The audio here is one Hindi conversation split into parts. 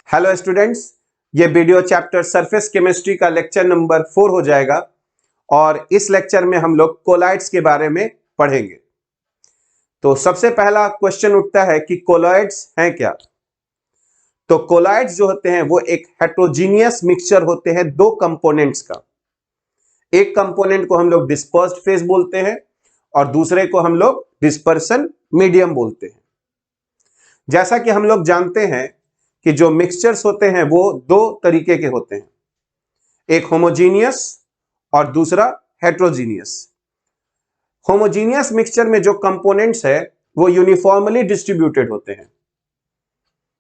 हेलो स्टूडेंट्स, ये वीडियो चैप्टर सरफेस केमिस्ट्री का लेक्चर नंबर 4 हो जाएगा और इस लेक्चर में हम लोग कोलॉइड्स के बारे में पढ़ेंगे। तो सबसे पहला क्वेश्चन उठता है कि कोलॉइड्स हैं क्या। तो कोलॉइड्स जो होते हैं वो एक हेट्रोजीनियस मिक्सचर होते हैं दो कंपोनेंट्स का। एक कंपोनेंट को हम लोग डिस्पर्स्ड फेज बोलते हैं और दूसरे को हम लोग डिस्पर्सन मीडियम बोलते हैं। जैसा कि हम लोग जानते हैं कि जो मिक्सचर्स होते हैं वो दो तरीके के होते हैं, एक होमोजीनियस और दूसरा हेट्रोजीनियस। होमोजीनियस मिक्सचर में जो कंपोनेंट्स है वो यूनिफॉर्मली डिस्ट्रीब्यूटेड होते हैं।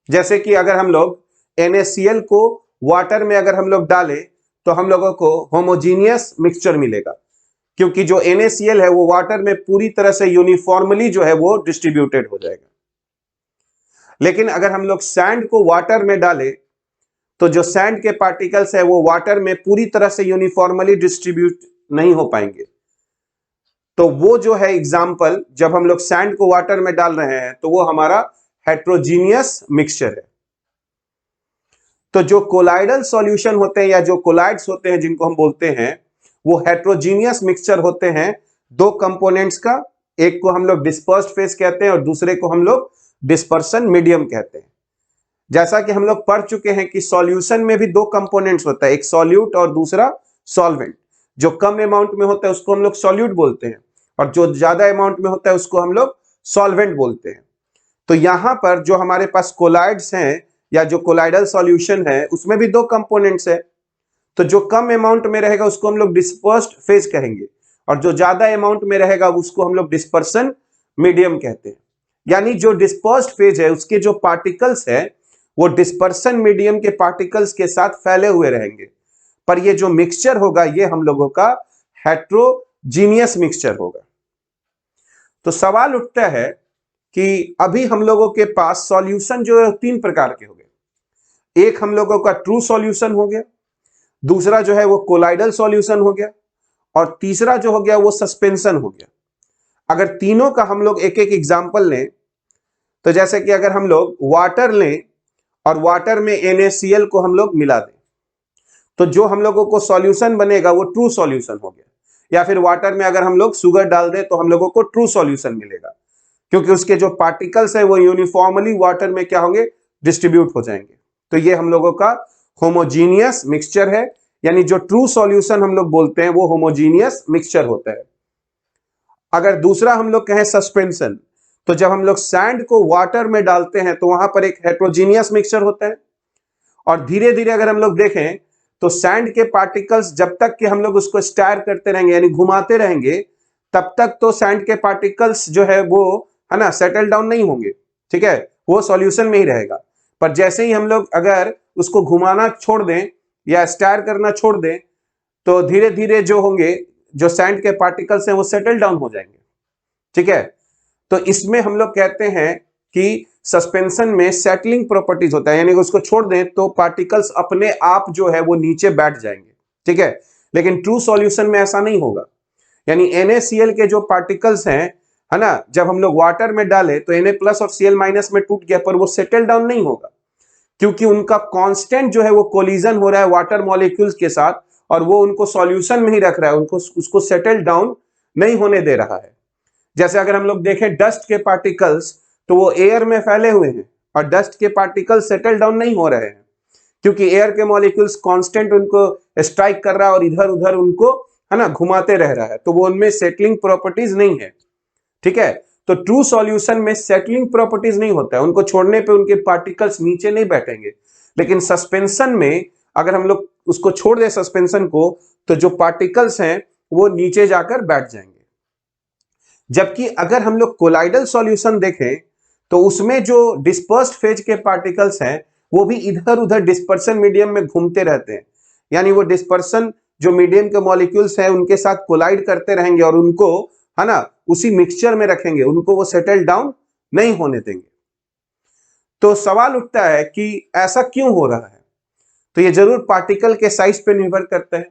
जैसे कि अगर हम लोग NaCl को वाटर में अगर हम लोग डालें तो हम लोगों को होमोजीनियस मिक्सचर मिलेगा, क्योंकि जो NaCl है वो वाटर में पूरी तरह से यूनिफॉर्मली जो है वो डिस्ट्रीब्यूटेड हो जाएगा। लेकिन अगर हम लोग सैंड को वाटर में डालें तो जो सैंड के पार्टिकल्स है वो वाटर में पूरी तरह से यूनिफॉर्मली डिस्ट्रीब्यूट नहीं हो पाएंगे। तो वो जो है एग्जाम्पल, जब हम लोग सैंड को वाटर में डाल रहे हैं तो वो हमारा हेट्रोजीनियस मिक्सचर है। तो जो कोलाइडल सॉल्यूशन होते हैं या जो कोलाइड्स होते हैं जिनको हम बोलते हैं वो हेट्रोजीनियस मिक्सचर होते हैं दो कंपोनेंट्स का। एक को हम लोग डिस्पर्स्ड फेज कहते हैं और दूसरे को हम लोग डिस्पर्सन मीडियम कहते हैं। जैसा कि हम लोग पढ़ चुके हैं कि सॉल्यूशन में भी दो कंपोनेंट्स होता है, एक सॉल्यूट और दूसरा सॉल्वेंट। जो कम अमाउंट में होता है उसको हम लोग सॉल्यूट बोलते हैं और जो ज्यादा अमाउंट में होता है उसको हम लोग सॉल्वेंट बोलते हैं। तो यहां पर जो हमारे पास कोलाइड्स हैं या जो कोलाइडल सॉल्यूशन है उसमें भी दो कंपोनेंट्स है। तो जो कम अमाउंट में रहेगा उसको हम लोग डिस्पर्स्ड फेज कहेंगे और जो ज्यादा अमाउंट में रहेगा उसको हम लोग डिस्पर्सन मीडियम कहते हैं। यानी जो डिस्पर्स्ड फेज है उसके जो पार्टिकल्स है वो डिस्पर्सन मीडियम के पार्टिकल्स के साथ फैले हुए रहेंगे, पर ये जो मिक्सचर होगा ये हम लोगों का हेट्रोजीनियस मिक्सचर होगा। तो सवाल उठता है कि अभी हम लोगों के पास सॉल्यूशन जो है तीन प्रकार के हो गए। एक हम लोगों का ट्रू सॉल्यूशन हो गया, दूसरा जो है वो कोलाइडल सॉल्यूशन हो गया और तीसरा जो हो गया वो सस्पेंशन हो गया। अगर तीनों का हम लोग एक एक एग्जांपल लें तो जैसे कि अगर हम लोग वाटर लें और वाटर में NaCl को हम लोग मिला दें तो जो हम लोगों को सॉल्यूशन बनेगा वो ट्रू सॉल्यूशन हो गया। या फिर वाटर में अगर हम लोग शुगर डाल दें तो हम लोगों को ट्रू सॉल्यूशन मिलेगा, क्योंकि उसके जो पार्टिकल्स है वो यूनिफॉर्मली वाटर में क्या होंगे, डिस्ट्रीब्यूट हो जाएंगे। तो ये हम लोगों का होमोजीनियस मिक्सचर है, यानी जो ट्रू सॉल्यूशन हम लोग बोलते हैं वो होमोजीनियस मिक्सचर होता है। अगर दूसरा हम लोग कहें सस्पेंशन, तो जब हम लोग सैंड को वाटर में डालते हैं तो वहां पर एक हेट्रोजीनियस मिक्सचर होता है और धीरे धीरे अगर हम लोग देखें तो सैंड के पार्टिकल्स जब तक कि हम लोग उसको स्टायर करते रहेंगे यानी घुमाते रहेंगे तब तक तो सैंड के पार्टिकल्स जो है वो है ना सेटल डाउन नहीं होंगे, ठीक है, वो सॉल्यूशन में ही रहेगा। पर जैसे ही हम लोग अगर उसको घुमाना छोड़ दें या स्टायर करना छोड़ दें तो धीरे धीरे जो होंगे, जो सैंड के पार्टिकल्स हैं वो सेटल डाउन हो जाएंगे, ठीक है। तो इसमें हम लोग कहते हैं कि सस्पेंशन में सेटलिंग प्रॉपर्टीज होता है, यानी कि उसको छोड़ दें तो पार्टिकल्स अपने आप जो है वो नीचे बैठ जाएंगे, ठीक है। लेकिन ट्रू सॉल्यूशन में ऐसा नहीं होगा, यानी NaCl के जो पार्टिकल्स हैं है ना, जब हम लोग वाटर में डाले तो Na+ और Cl- में टूट गया पर वो सेटल डाउन नहीं होगा, क्योंकि उनका कांस्टेंट जो है वो कोलिजन हो रहा है वाटर मॉलिक्यूल्स के साथ और वो उनको सॉल्यूशन में ही रख रहा है, उनको उसको सेटल डाउन नहीं होने दे रहा है। जैसे अगर हम लोग देखें डस्ट के पार्टिकल्स तो वो एयर में फैले हुए हैं और डस्ट के पार्टिकल्स सेटल डाउन नहीं हो रहे हैं, क्योंकि एयर के मॉलिक्यूल्स कांस्टेंट उनको स्ट्राइक कर रहा है और इधर उधर उनको है ना घुमाते रह रहा है, तो वो उनमें सेटलिंग प्रॉपर्टीज नहीं है, ठीक है। तो ट्रू सॉल्यूशन में सेटलिंग प्रॉपर्टीज नहीं होता है, उनको छोड़ने पे उनके पार्टिकल्स नीचे नहीं बैठेंगे। लेकिन सस्पेंशन में अगर हम लोग उसको छोड़ दें सस्पेंशन को तो जो पार्टिकल्स हैं वो नीचे जाकर बैठ जाएंगे। जबकि अगर हम लोग कोलाइडल सॉल्यूशन देखें तो उसमें जो डिस्पर्स्ड फेज के पार्टिकल्स हैं वो भी इधर उधर डिस्पर्सन मीडियम में घूमते रहते हैं, यानी वो डिस्पर्सन जो मीडियम के मॉलिक्यूल्स हैं उनके साथ कोलाइड करते रहेंगे और उनको है ना उसी मिक्सचर में रखेंगे, उनको वो सेटल डाउन नहीं होने देंगे। तो सवाल उठता है कि ऐसा क्यों हो रहा है। तो ये जरूर पार्टिकल के साइज पे निर्भर करता है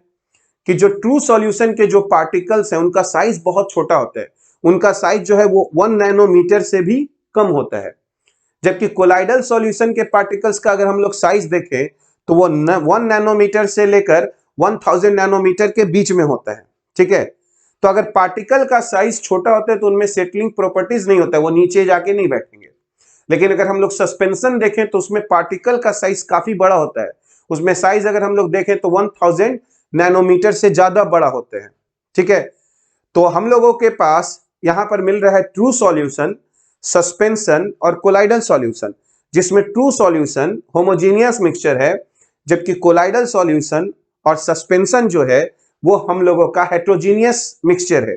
कि जो ट्रू सॉल्यूशन के जो पार्टिकल्स हैं उनका साइज बहुत छोटा होता है, उनका साइज जो है वो 1 नैनोमीटर से भी कम होता है। जबकि कोलाइडल सॉल्यूशन के पार्टिकल्स का अगर हम लोग साइज देखें तो वो 1 नैनोमीटर से लेकर 1000 नैनोमीटर के बीच में होता है। ठीक है, तो अगर पार्टिकल का साइज छोटा होता है तो उनमें सेटलिंग प्रॉपर्टीज नहीं होता है, वो नीचे जाके नहीं बैठेंगे। लेकिन अगर हम लोग सस्पेंशन देखें तो उसमें पार्टिकल का साइज काफी बड़ा होता है, उसमें साइज अगर हम लोग देखें तो 1000 नैनोमीटर से ज्यादा बड़ा होते हैं। ठीक है, तो हम लोगों के पास यहां पर मिल रहा है ट्रू सॉल्यूशन, सस्पेंशन और कोलाइडल सॉल्यूशन, जिसमें ट्रू सॉल्यूशन होमोजेनियस मिक्सचर है, जबकि कोलाइडल सॉल्यूशन और सस्पेंशन जो है वो हम लोगों का हेट्रोजीनियस मिक्सचर है।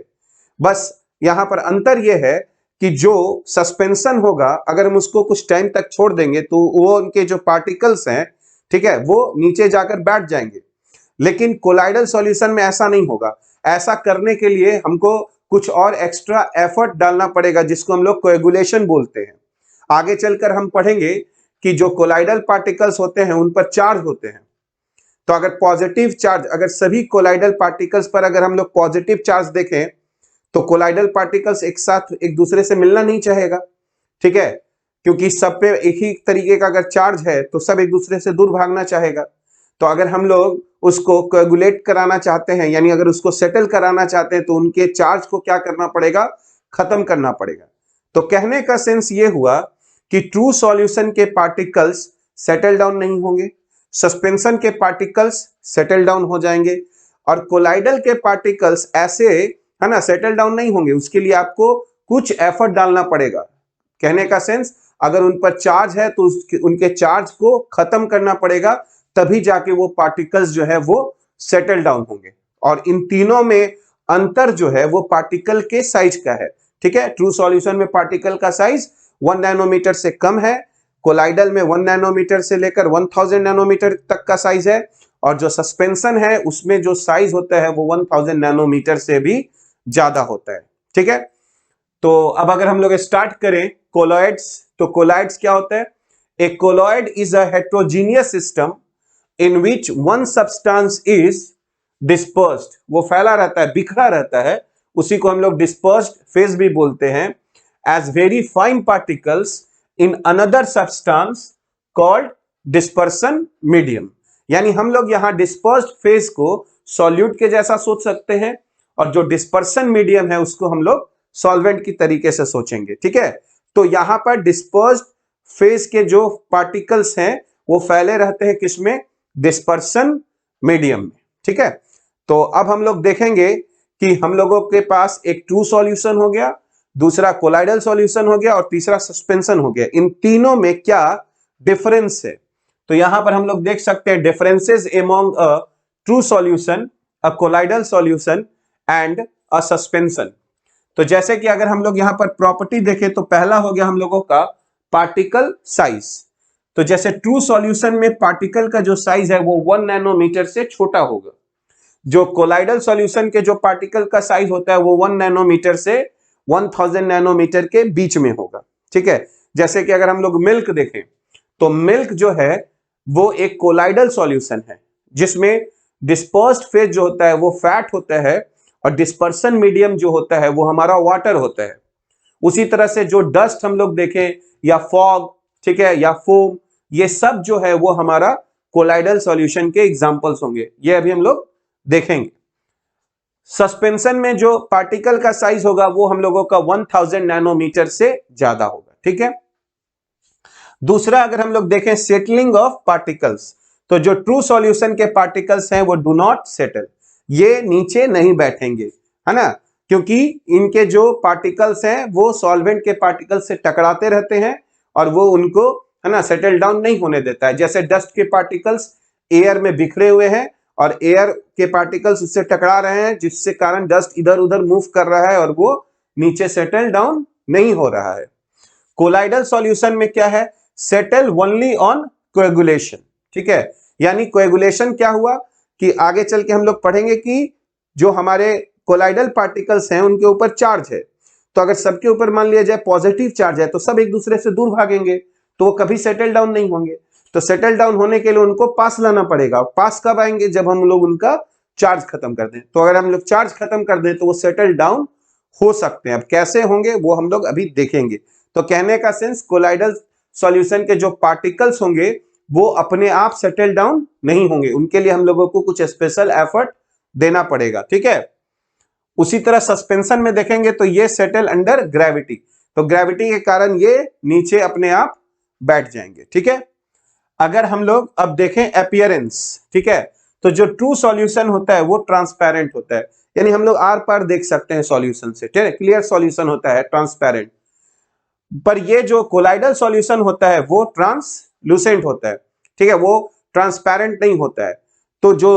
बस यहां पर अंतर यह है कि जो सस्पेंशन होगा अगर हम उसको कुछ टाइम तक छोड़ देंगे तो वो उनके जो पार्टिकल्स हैं, ठीक है, वो नीचे जाकर बैठ जाएंगे। लेकिन कोलाइडल सॉल्यूशन में ऐसा नहीं होगा। ऐसा करने के लिए हमको कुछ और एक्स्ट्रा एफर्ट डालना पड़ेगा, जिसको हम लोग कोएगुलेशन बोलते हैं। आगे चलकर हम पढ़ेंगे कि जो कोलाइडल पार्टिकल्स होते हैं उन पर चार्ज होते हैं। तो अगर पॉजिटिव चार्ज, अगर सभी कोलाइडल पार्टिकल्स पर अगर हम लोग पॉजिटिव चार्ज देखें तो कोलाइडल पार्टिकल्स एक साथ एक दूसरे से मिलना नहीं चाहेगा। ठीक है, क्योंकि सब पे एक ही तरीके का अगर चार्ज है तो सब एक दूसरे से दूर भागना चाहेगा। तो अगर हम लोग उसको कोएगुलेट कराना चाहते हैं, यानी अगर उसको सेटल कराना चाहते हैं, तो उनके चार्ज को क्या करना पड़ेगा, खत्म करना पड़ेगा। तो कहने का सेंस ये हुआ कि ट्रू सॉल्यूशन के पार्टिकल्स सेटल डाउन नहीं होंगे, सस्पेंशन के पार्टिकल्स सेटल डाउन हो जाएंगे, और कोलाइडल के पार्टिकल्स ऐसे, है ना, सेटल डाउन नहीं होंगे। उसके लिए आपको कुछ एफर्ट डालना पड़ेगा। कहने का सेंस, अगर उन पर चार्ज है तो उनके चार्ज को खत्म करना पड़ेगा, तभी जाके वो पार्टिकल्स जो है वो सेटल डाउन होंगे। और इन तीनों में अंतर जो है वो पार्टिकल के साइज का है। ठीक है, ट्रू सॉल्यूशन में पार्टिकल का साइज 1 नैनोमीटर से कम है, कोलाइडल में 1 नैनोमीटर से लेकर 1000 नैनोमीटर तक का साइज है, और जो सस्पेंशन है उसमें जो साइज होता है वो 1000 नैनोमीटर से भी ज्यादा होता है। ठीक है, तो अब अगर हम लोग स्टार्ट करें कोलॉइड्स, तो कोलॉइड्स क्या होता है? A colloid is a heterogeneous system in which one substance is dispersed, वो फैला रहता है, बिखरा रहता है, उसी को हम लोग डिस्पर्स्ड फेज भी बोलते हैं, as very fine particles in another substance called dispersion medium. यानी हम लोग यहां डिस्पर्स्ड फेज को सॉल्यूट के जैसा सोच सकते हैं, और जो डिस्पर्सन मीडियम है उसको हम लोग सॉल्वेंट की तरीके से सोचेंगे। ठीक है, तो यहां पर डिस्पर्स्ड फेज के जो पार्टिकल्स हैं वो फैले रहते हैं किसमें? डिस्पर्सन मीडियम में। ठीक है, तो अब हम लोग देखेंगे कि हम लोगों के पास एक ट्रू सॉल्यूशन हो गया, दूसरा कोलाइडल सॉल्यूशन हो गया, और तीसरा सस्पेंशन हो गया। इन तीनों में क्या डिफरेंस है? तो यहां पर हम लोग देख सकते हैं differences among a true solution, a colloidal solution and a suspension. तो जैसे कि अगर हम लोग यहां पर प्रॉपर्टी देखें तो पहला हो गया हम लोगों का पार्टिकल साइज। तो जैसे ट्रू सॉल्यूशन में पार्टिकल का जो साइज है वो 1 नैनोमीटर से छोटा होगा, जो कोलाइडल सॉल्यूशन के जो पार्टिकल का साइज होता है वो 1 नैनोमीटर से 1000 नैनोमीटर के बीच में होगा। ठीक है, जैसे कि अगर हम लोग मिल्क देखें तो मिल्क जो है वो एक कोलाइडल सॉल्यूशन है, जिसमें डिस्पर्स्ड फेज जो होता है वो फैट होता है, और डिस्पर्सन मीडियम जो होता है वो हमारा वाटर होता है। उसी तरह से जो डस्ट हम लोग देखें, या फॉग, ठीक है, या फोम, ये सब जो है वो हमारा कोलाइडल सॉल्यूशन के एग्जांपल्स होंगे। ये अभी हम लोग देखेंगे। सस्पेंशन में जो पार्टिकल का साइज होगा वो हम लोगों का 1000 नैनोमीटर से ज्यादा होगा। ठीक है, दूसरा अगर हम लोग देखें सेटलिंग ऑफ पार्टिकल्स, तो जो ट्रू सॉल्यूशन के पार्टिकल्स हैं वो डू नॉट सेटल, ये नीचे नहीं बैठेंगे, है ना, क्योंकि इनके जो पार्टिकल्स हैं वो सॉल्वेंट के पार्टिकल्स से टकराते रहते हैं, और वो उनको, है ना, सेटल डाउन नहीं होने देता है। जैसे डस्ट के पार्टिकल्स एयर में बिखरे हुए हैं और एयर के पार्टिकल्स उससे टकरा रहे हैं, जिससे कारण डस्ट इधर उधर मूव कर रहा है और वो नीचे सेटल डाउन नहीं हो रहा है। कोलाइडल सॉल्यूशन में क्या है? Settle only on coagulation. ठीक है, यानी कोएगुलेशन क्या हुआ कि आगे चल के हम लोग पढ़ेंगे कि जो हमारे कोलाइडल पार्टिकल्स हैं उनके ऊपर चार्ज है, तो अगर सबके ऊपर मान लिया जाए पॉजिटिव चार्ज है तो सब एक दूसरे से दूर भागेंगे, तो वो कभी सेटल डाउन नहीं होंगे। तो सेटल डाउन होने के लिए उनको पास लाना पड़ेगा। पास कब आएंगे? जब हम लोग उनका चार्ज खत्म कर दें। तो अगर हम लोग चार्ज खत्म कर दें तो वो सेटल डाउन हो सकते हैं। अब कैसे होंगे वो हम लोग अभी देखेंगे। तो कहने का सेंस, कोलाइडल सॉल्यूशन के जो पार्टिकल्स होंगे वो अपने आप सेटल डाउन नहीं होंगे, उनके लिए हम लोगों को कुछ स्पेशल एफर्ट देना पड़ेगा, ठीक है। उसी तरह सस्पेंशन में देखेंगे तो ये सेटल अंडर ग्रेविटी, तो ग्रेविटी के कारण ये नीचे अपने आप बैठ जाएंगे, ठीक है। अगर हम लोग अब देखें अपीयरेंस, ठीक है, तो जो ट्रू सॉल्यूशन होता है वो ट्रांसपेरेंट होता है, यानी हम लोग आर पार देख सकते हैं सॉल्यूशन से, ठीक है, क्लियर सॉल्यूशन होता है, ट्रांसपेरेंट। पर ये जो कोलाइडल सॉल्यूशन होता है वो ट्रांसलूसेंट होता है, ठीक है, वो ट्रांसपेरेंट नहीं होता है। तो जो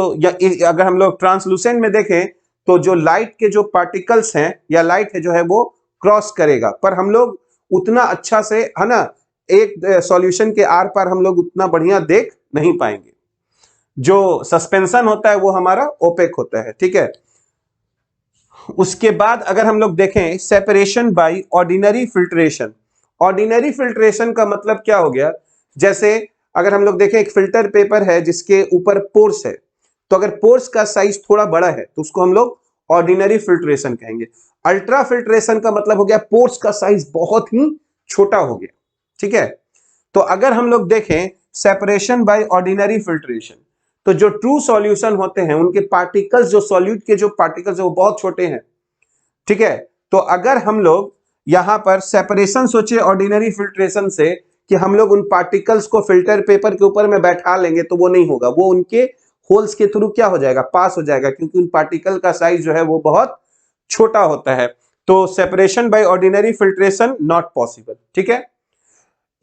अगर हम लोग ट्रांसलूसेंट में देखें तो जो लाइट के जो पार्टिकल्स हैं या लाइट है जो है वो क्रॉस करेगा, पर हम लोग उतना अच्छा से, है ना, एक सॉल्यूशन के आर पार हम लोग उतना बढ़िया देख नहीं पाएंगे। जो सस्पेंशन होता है वो हमारा ओपेक होता है, ठीक है। उसके बाद अगर हम लोग देखें separation by ordinary filtration, ordinary filtration का मतलब क्या हो गया, जैसे अगर हम लोग देखें एक फिल्टर पेपर है जिसके ऊपर पोर्स है, तो अगर पोर्स का साइज थोड़ा बड़ा है तो उसको हम लोग ऑर्डिनरी फिल्ट्रेशन कहेंगे। अल्ट्रा फिल्ट्रेशन का मतलब हो गया पोर्स का साइज बहुत ही छोटा हो गया, ठीक है। तो अगर हम लोग देखें सेपरेशन बाय ऑर्डिनरी फिल्ट्रेशन, तो जो ट्रू सॉल्यूशन होते हैं उनके पार्टिकल्स, जो सॉल्यूट के जो पार्टिकल्स है वो बहुत छोटे हैं, ठीक है। तो अगर हम लोग यहां पर सेपरेशन सोचे ऑर्डिनरी फिल्ट्रेशन से कि हम लोग उन पार्टिकल्स को फिल्टर पेपर के ऊपर में बैठा लेंगे, तो वो नहीं होगा, वो उनके होल्स के थ्रू क्या हो जाएगा, पास हो जाएगा, क्योंकि उन पार्टिकल का साइज जो है वो बहुत छोटा होता है। तो separation by ordinary filtration not possible, ठीक है।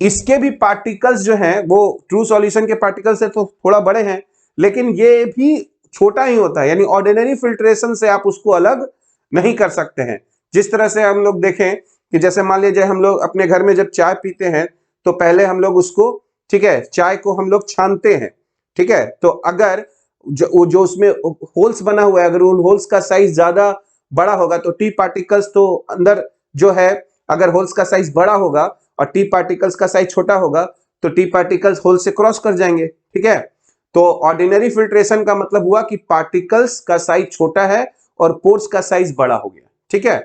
इसके भी पार्टिकल्स जो हैं वो ट्रू सॉल्यूशन के पार्टिकल से तो थोड़ा बड़े हैं, लेकिन ये भी छोटा ही होता है, यानी ऑर्डिनरी फिल्ट्रेशन से आप उसको अलग नहीं कर सकते हैं। जिस तरह से हम लोग देखें कि जैसे मान लीजिए हम लोग अपने घर में जब चाय पीते हैं तो पहले हम लोग उसको, ठीक है, चाय को हम लोग छानते हैं, ठीक है। तो अगर जो उसमें होल्स बना हुआ है, अगर उन होल्स का साइज ज्यादा बड़ा होगा तो टी पार्टिकल्स तो अंदर जो है, अगर होल्स का साइज बड़ा होगा और टी पार्टिकल्स का साइज छोटा होगा तो टी पार्टिकल्स होल से क्रॉस कर जाएंगे, ठीक है। तो ऑर्डिनरी फिल्ट्रेशन का मतलब हुआ कि पार्टिकल्स का साइज छोटा है और पोर्स का साइज बड़ा हो गया, ठीक है।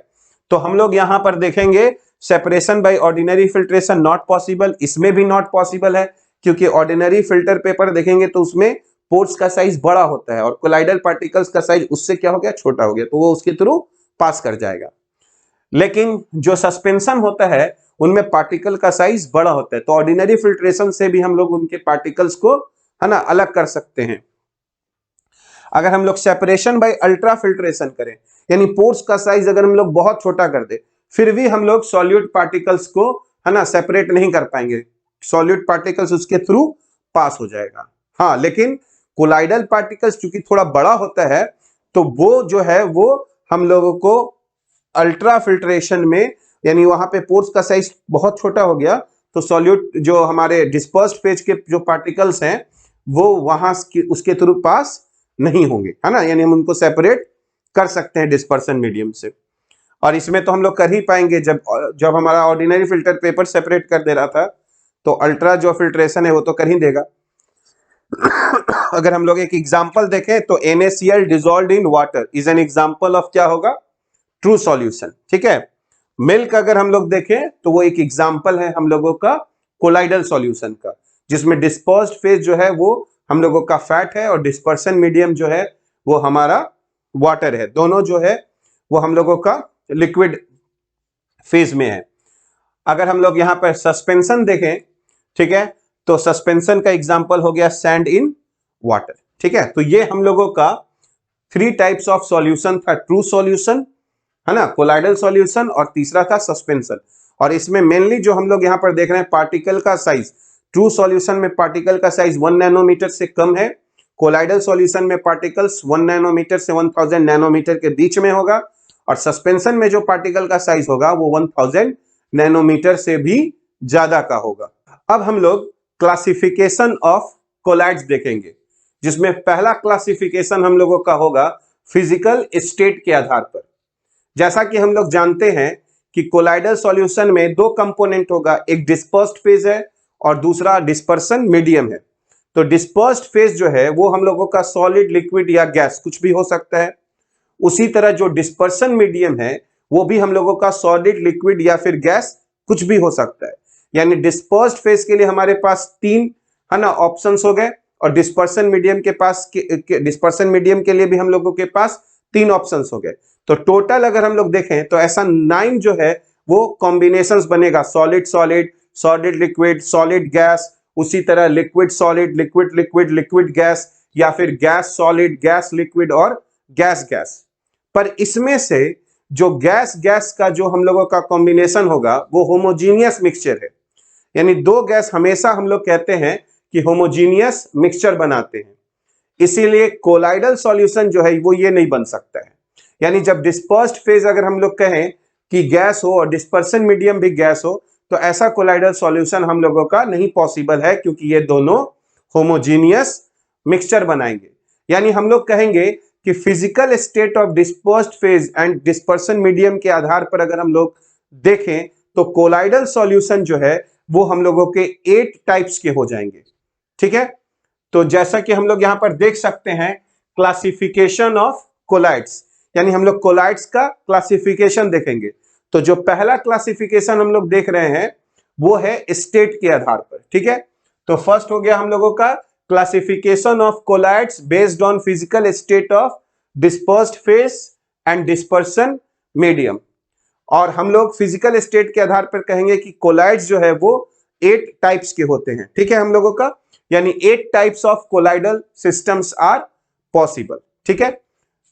तो हम लोग यहां पर देखेंगे separation by ordinary filtration not possible, इसमें भी नॉट पॉसिबल है, क्योंकि ऑर्डिनरी फिल्टर पेपर देखेंगे तो उसमें पोर्स का साइज बड़ा होता है और कोलाइडल पार्टिकल्स का साइज उससे क्या हो गया, छोटा हो गया, तो वो उसके थ्रू पास कर जाएगा। लेकिन जो सस्पेंशन होता है उनमें पार्टिकल का साइज बड़ा होता है, तो ऑर्डिनरी फिल्ट्रेशन से भी हम लोग उनके पार्टिकल्स को, है ना, अलग कर सकते हैं। अगर हम लोग सेपरेशन बाय अल्ट्रा फिल्ट्रेशन करें, यानी पोर्स का साइज अगर हम लोग बहुत छोटा कर दे, फिर भी हम लोग सॉल्यूट पार्टिकल्स को, है ना, सेपरेट नहीं कर पाएंगे, सॉल्यूट पार्टिकल्स उसके थ्रू पास हो जाएगा। हाँ, लेकिन कोलाइडल पार्टिकल्स चूंकि थोड़ा बड़ा होता है तो वो जो है वो हम लोगों को अल्ट्रा फिल्ट्रेशन में, यानी वहां पे पोर्स का साइज बहुत छोटा हो गया तो सॉल्यूट जो हमारे डिस्पर्स्ड फेज के जो पार्टिकल्स हैं वो वहां उसके थ्रू पास नहीं होंगे, है ना, यानी हम उनको सेपरेट कर सकते हैं डिस्पर्सन मीडियम से। और इसमें तो हम लोग कर ही पाएंगे, जब हमारा ऑर्डिनरी फिल्टर पेपर सेपरेट कर दे रहा था तो अल्ट्रा जो फिल्ट्रेशन है वो तो कर ही देगा। अगर हम लोग एक एग्जांपल देखें तो NaCl dissolved in water is an example of क्या होगा, ट्रू सॉल्यूशन, ठीक है। मिल्क अगर हम लोग देखें तो वो एक एग्जांपल है हम लोगों का कोलाइडल सॉल्यूशन का, जिसमें डिस्पर्स्ड फेज जो है वो हम लोगों का फैट है और डिस्पर्सन मीडियम जो है वो हमारा वाटर है, दोनों जो है वो हम लोगों का लिक्विड फेज में है। अगर हम लोग यहां पर सस्पेंशन देखें, ठीक है, तो सस्पेंशन का एग्जांपल हो गया सैंड इन वाटर, ठीक है। तो ये हम लोगों का 3 टाइप्स ऑफ सॉल्यूशन था, ट्रू सॉल्यूशन, है ना, कोलाइडल सॉल्यूशन, और तीसरा था सस्पेंशन। और इसमें मेनली जो हम लोग यहां पर देख रहे हैं पार्टिकल का साइज, ट्रू सॉल्यूशन में पार्टिकल का साइज 1 नैनोमीटर से कम है, कोलाइडल सॉल्यूशन में पार्टिकल्स 1 नैनोमीटर से 1000 नैनोमीटर के बीच में होगा, और सस्पेंशन में जो पार्टिकल का साइज होगा वो 1000 नैनोमीटर से भी ज्यादा का होगा। अब हम लोग क्लासिफिकेशन ऑफ कोलाइड्स देखेंगे, जिसमें पहला क्लासिफिकेशन हम लोगों का होगा फिजिकल स्टेट के आधार पर। जैसा कि हम लोग जानते हैं कि कोलाइडल सॉल्यूशन में 2 कंपोनेंट होगा, एक डिस्पर्स्ड फेज है और दूसरा डिस्पर्सन मीडियम है। तो डिस्पर्स्ड फेज जो है वो हम लोगों का सॉलिड, लिक्विड या गैस कुछ भी हो सकता है। उसी तरह जो डिस्पर्सन मीडियम है वो भी हम लोगों का सॉलिड, लिक्विड या फिर गैस कुछ भी हो सकता है। यानी डिस्पर्स्ड फेज के लिए हमारे पास 3 है ना ऑप्शंस हो गए, और डिस्पर्सन मीडियम के पास डिस्पर्सन मीडियम के लिए भी हम लोगों के पास 3 ऑप्शंस हो गए। तो टोटल अगर हम लोग देखें तो ऐसा 9 जो है वो कॉम्बिनेशंस बनेगा, solid solid, solid liquid, solid gas, उसी तरह liquid solid, liquid liquid, liquid gas, या फिर गैस सॉलिड, गैस लिक्विड और गैस गैस। पर इसमें से जो गैस गैस का जो हम लोगों का कॉम्बिनेशन होगा वो होमोजीनियस मिक्सचर है, यानी 2 गैस हमेशा हम लोग कहते हैं कि होमोजीनियस मिक्सचर बनाते हैं, इसीलिए कोलाइडल सॉल्यूशन जो है वो ये नहीं बन सकता है। यानी जब डिस्पर्स्ड फेज अगर हम लोग कहें कि गैस हो और डिस्पर्सन मीडियम भी गैस हो, तो ऐसा कोलाइडल सॉल्यूशन हम लोगों का नहीं पॉसिबल है, क्योंकि ये दोनों होमोजीनियस मिक्सचर बनाएंगे। यानी हम लोग कहेंगे कि physical state of dispersed phase and dispersion medium के आधार पर अगर हम लोग देखें तो कोलाइडल सॉल्यूशन जो है वो हम लोगों के 8 टाइप्स के हो जाएंगे। ठीक है, तो जैसा कि हम लोग यहां पर देख सकते हैं क्लासिफिकेशन ऑफ कोलाइड्स, यानी हम लोग कोलाइड्स का क्लासिफिकेशन देखेंगे। तो जो पहला क्लासिफिकेशन हम लोग देख रहे हैं वो है स्टेट के आधार पर। ठीक है, तो फर्स्ट हो गया हम लोगों का classification of colloids based on physical state of dispersed phase and dispersion medium, और हम लोग फिजिकल स्टेट के आधार पर कहेंगे कि कोलाइड्स जो है वो 8 टाइप्स के होते हैं। ठीक है हम लोगों का, यानी 8 types of colloidal systems are possible. ठीक है,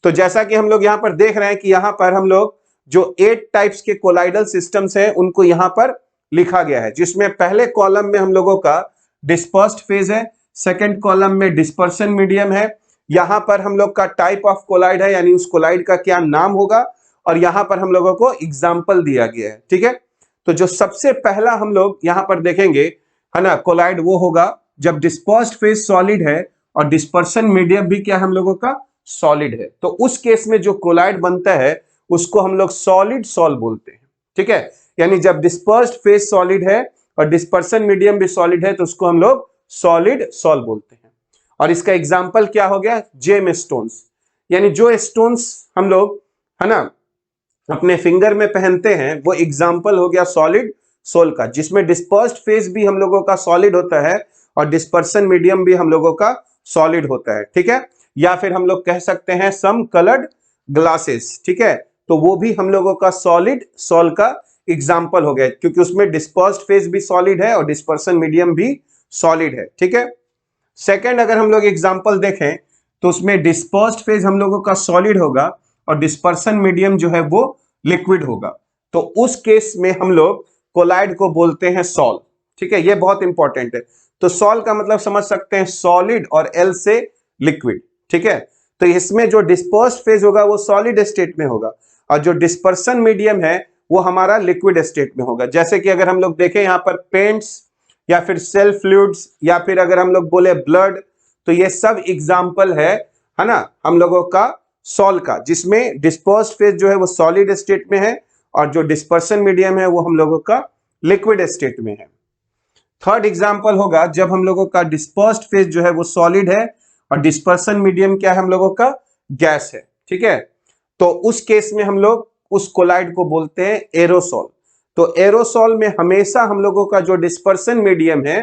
तो जैसा कि हम लोग यहां पर देख रहे हैं कि यहां पर हम लोग जो 8 टाइप्स के कोलाइडल सिस्टम्स हैं उनको यहां पर लिखा गया है, जिसमें पहले कॉलम में हम लोगों का डिस्पर्स्ड फेज है, सेकंड कॉलम में डिस्पर्सन मीडियम है, यहां पर हम लोग का टाइप ऑफ कोलाइड है, यानी उस कोलाइड का क्या नाम होगा, और यहां पर हम लोगों को एग्जाम्पल दिया गया है। ठीक है, तो जो सबसे पहला हम लोग यहां पर देखेंगे है ना कोलाइड, वो होगा जब डिस्पर्स्ड फेज सॉलिड है और डिस्पर्सन मीडियम भी क्या हम लोगों का सॉलिड है, तो उस केस में जो कोलाइड बनता है उसको हम लोग सॉलिड सॉल बोलते हैं। ठीक है, यानी जब डिस्पर्स्ड फेज सॉलिड है और डिस्पर्सन मीडियम भी सॉलिड है तो उसको हम लोग सॉलिड सॉल बोलते हैं। और इसका एग्जाम्पल क्या हो गया, जेम स्टोन्स, यानी जो स्टोन्स हम लोग है ना अपने फिंगर में पहनते हैं वो एग्जाम्पल हो गया सॉलिड सोल का, जिसमें डिस्पर्स्ड फेज भी हम लोगों का सॉलिड होता है और डिस्पर्सन मीडियम भी हम लोगों का सॉलिड होता है। ठीक है, या फिर हम लोग कह सकते हैं सम कलर्ड ग्लासेस। ठीक है, तो वो भी हम लोगों का सॉलिड सॉल का एग्जाम्पल हो गया, क्योंकि उसमें डिस्पर्स्ड फेज भी सॉलिड है और डिस्पर्सन मीडियम भी सॉलिड है। ठीक है, सेकेंड अगर हम लोग एग्जाम्पल देखें तो उसमें डिस्पर्स्ड फेज हम लोगों का सॉलिड होगा और डिस्पर्सन मीडियम जो है वो लिक्विड होगा, तो उस केस में हम लोग कोलाइड को बोलते हैं सॉल। ठीक है, ये बहुत इंपॉर्टेंट है। तो सॉल का मतलब समझ सकते हैं सॉलिड और एल से लिक्विड। ठीक है, तो इसमें जो डिस्पर्स्ड फेज होगा वो सॉलिड स्टेट में होगा और जो डिस्पर्सन मीडियम है वो हमारा लिक्विड स्टेट में होगा। जैसे कि अगर हम लोग देखें यहाँ पर पेंट्स या फिर सेल फ्लूइड्स या फिर अगर हम लोग बोले ब्लड, तो ये सब एग्जाम्पल है ना हम लोगों का सॉल का, जिसमें डिस्पर्स्ड फेज जो है वो सॉलिड स्टेट में है और जो डिस्पर्सन मीडियम है वो हम लोगों का लिक्विड स्टेट में है। थर्ड एग्जाम्पल होगा जब हम लोगों का डिस्पर्स्ड फेज जो है वो सॉलिड है और डिस्पर्सन मीडियम क्या है हम लोगों का गैस है। ठीक है, तो उस केस में हम लोग उस कोलाइड को बोलते हैं एरोसॉल। तो एरोसॉल में हमेशा हम लोगों का जो डिस्पर्सन मीडियम है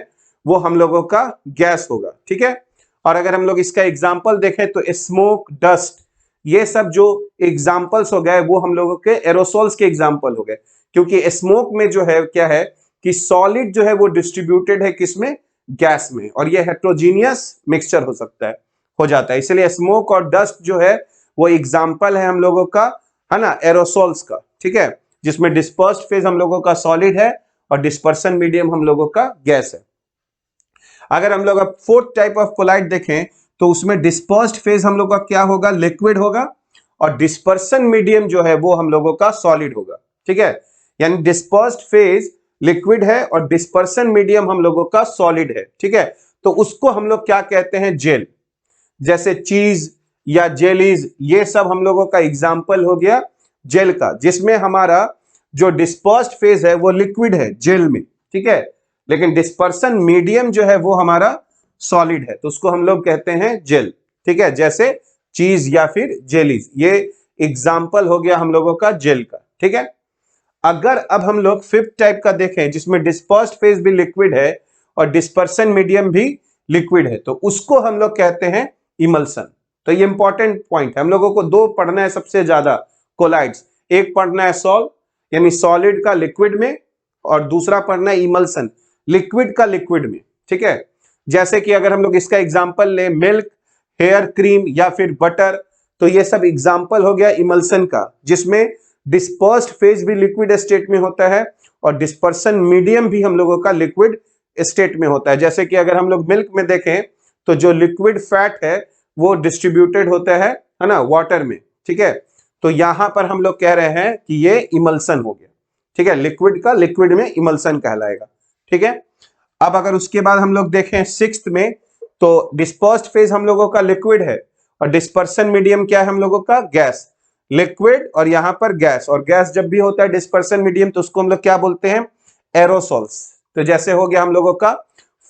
वो हम लोगों का गैस होगा। ठीक है, और अगर हम लोग इसका एग्जाम्पल देखें तो स्मोक, डस्ट, ये सब जो एग्जाम्पल्स हो गए वो हम लोगों के एरोसॉल्स के एग्जाम्पल हो गए, क्योंकि स्मोक में जो है क्या है कि सॉलिड जो है वो डिस्ट्रीब्यूटेड है किसमें, गैस में, और ये हेट्रोजीनियस मिक्सचर हो सकता है, हो जाता है, इसलिए स्मोक और डस्ट जो है वो एग्जाम्पल है हम लोगों का है ना एरोसॉल्स का। ठीक है, जिसमें डिस्पर्स्ड फेज हम लोगों का सॉलिड है और डिस्पर्सन मीडियम हम लोगों का गैस है। अगर हम लोग अब फोर्थ टाइप ऑफ कोलाइड देखें तो उसमें डिस्पर्स्ड फेज हम लोग का क्या होगा, लिक्विड होगा, और डिस्पर्सन मीडियम जो है वो हम लोगों का सॉलिड होगा। ठीक है, यानी डिस्पर्स्ड फेज लिक्विड है और डिस्पर्सन मीडियम हम लोगों का सॉलिड है। ठीक है, तो उसको हम लोग क्या कहते हैं, जेल। जैसे चीज या जेलीज, ये सब हम लोगों का एग्जाम्पल हो गया जेल का, जिसमें हमारा जो डिस्पर्स्ड फेज है वो लिक्विड है जेल में। ठीक है, लेकिन डिस्पर्सन मीडियम जो है वो हमारा सॉलिड है, तो उसको हम लोग कहते हैं जेल। ठीक है, जैसे चीज या फिर जेलीज, ये एग्जाम्पल हो गया हम लोगों का जेल का। ठीक है, अगर अब हम लोग फिफ्थ टाइप का देखें जिसमें डिस्पर्स्ड फेज भी लिक्विड है और डिस्पर्सन मीडियम भी लिक्विड है, तो उसको हम लोग कहते हैं इमल्सन। तो ये इंपॉर्टेंट पॉइंट है, हम लोगों को दो पढ़ना है सबसे ज्यादा कोलाइड्स, एक पढ़ना है सॉल्व यानी सॉलिड का लिक्विड में, और दूसरा पढ़ना है इमल्सन लिक्विड का लिक्विड में। ठीक है, जैसे कि अगर हम लोग इसका एग्जांपल ले मिल्क, हेयर क्रीम या फिर बटर, तो ये सब एग्जांपल हो गया इमल्सन का, जिसमें डिस्पर्स्ड फेज भी लिक्विड स्टेट में होता है और डिस्पर्सन मीडियम भी हम लोगों का लिक्विड स्टेट में होता है। जैसे कि अगर हम लोग मिल्क में देखें तो जो लिक्विड फैट है वो डिस्ट्रीब्यूटेड होता है ना, वाटर में। ठीक है, तो यहां पर हम लोग कह रहे हैं कि ये इमल्सन हो गया। ठीक है, लिक्विड का लिक्विड में इमल्सन कहलाएगा। ठीक है, अब अगर उसके बाद हम लोग देखें सिक्स्थ में, तो डिस्पर्स्ड फेज हम लोगों का लिक्विड है और डिस्पर्सन मीडियम क्या है हम लोगों का, गैस। लिक्विड और यहां पर गैस, और गैस जब भी होता है डिस्पर्सन मीडियम तो उसको हम लोग क्या बोलते हैं, एरोसोल्स। तो जैसे हो गया हम लोगों का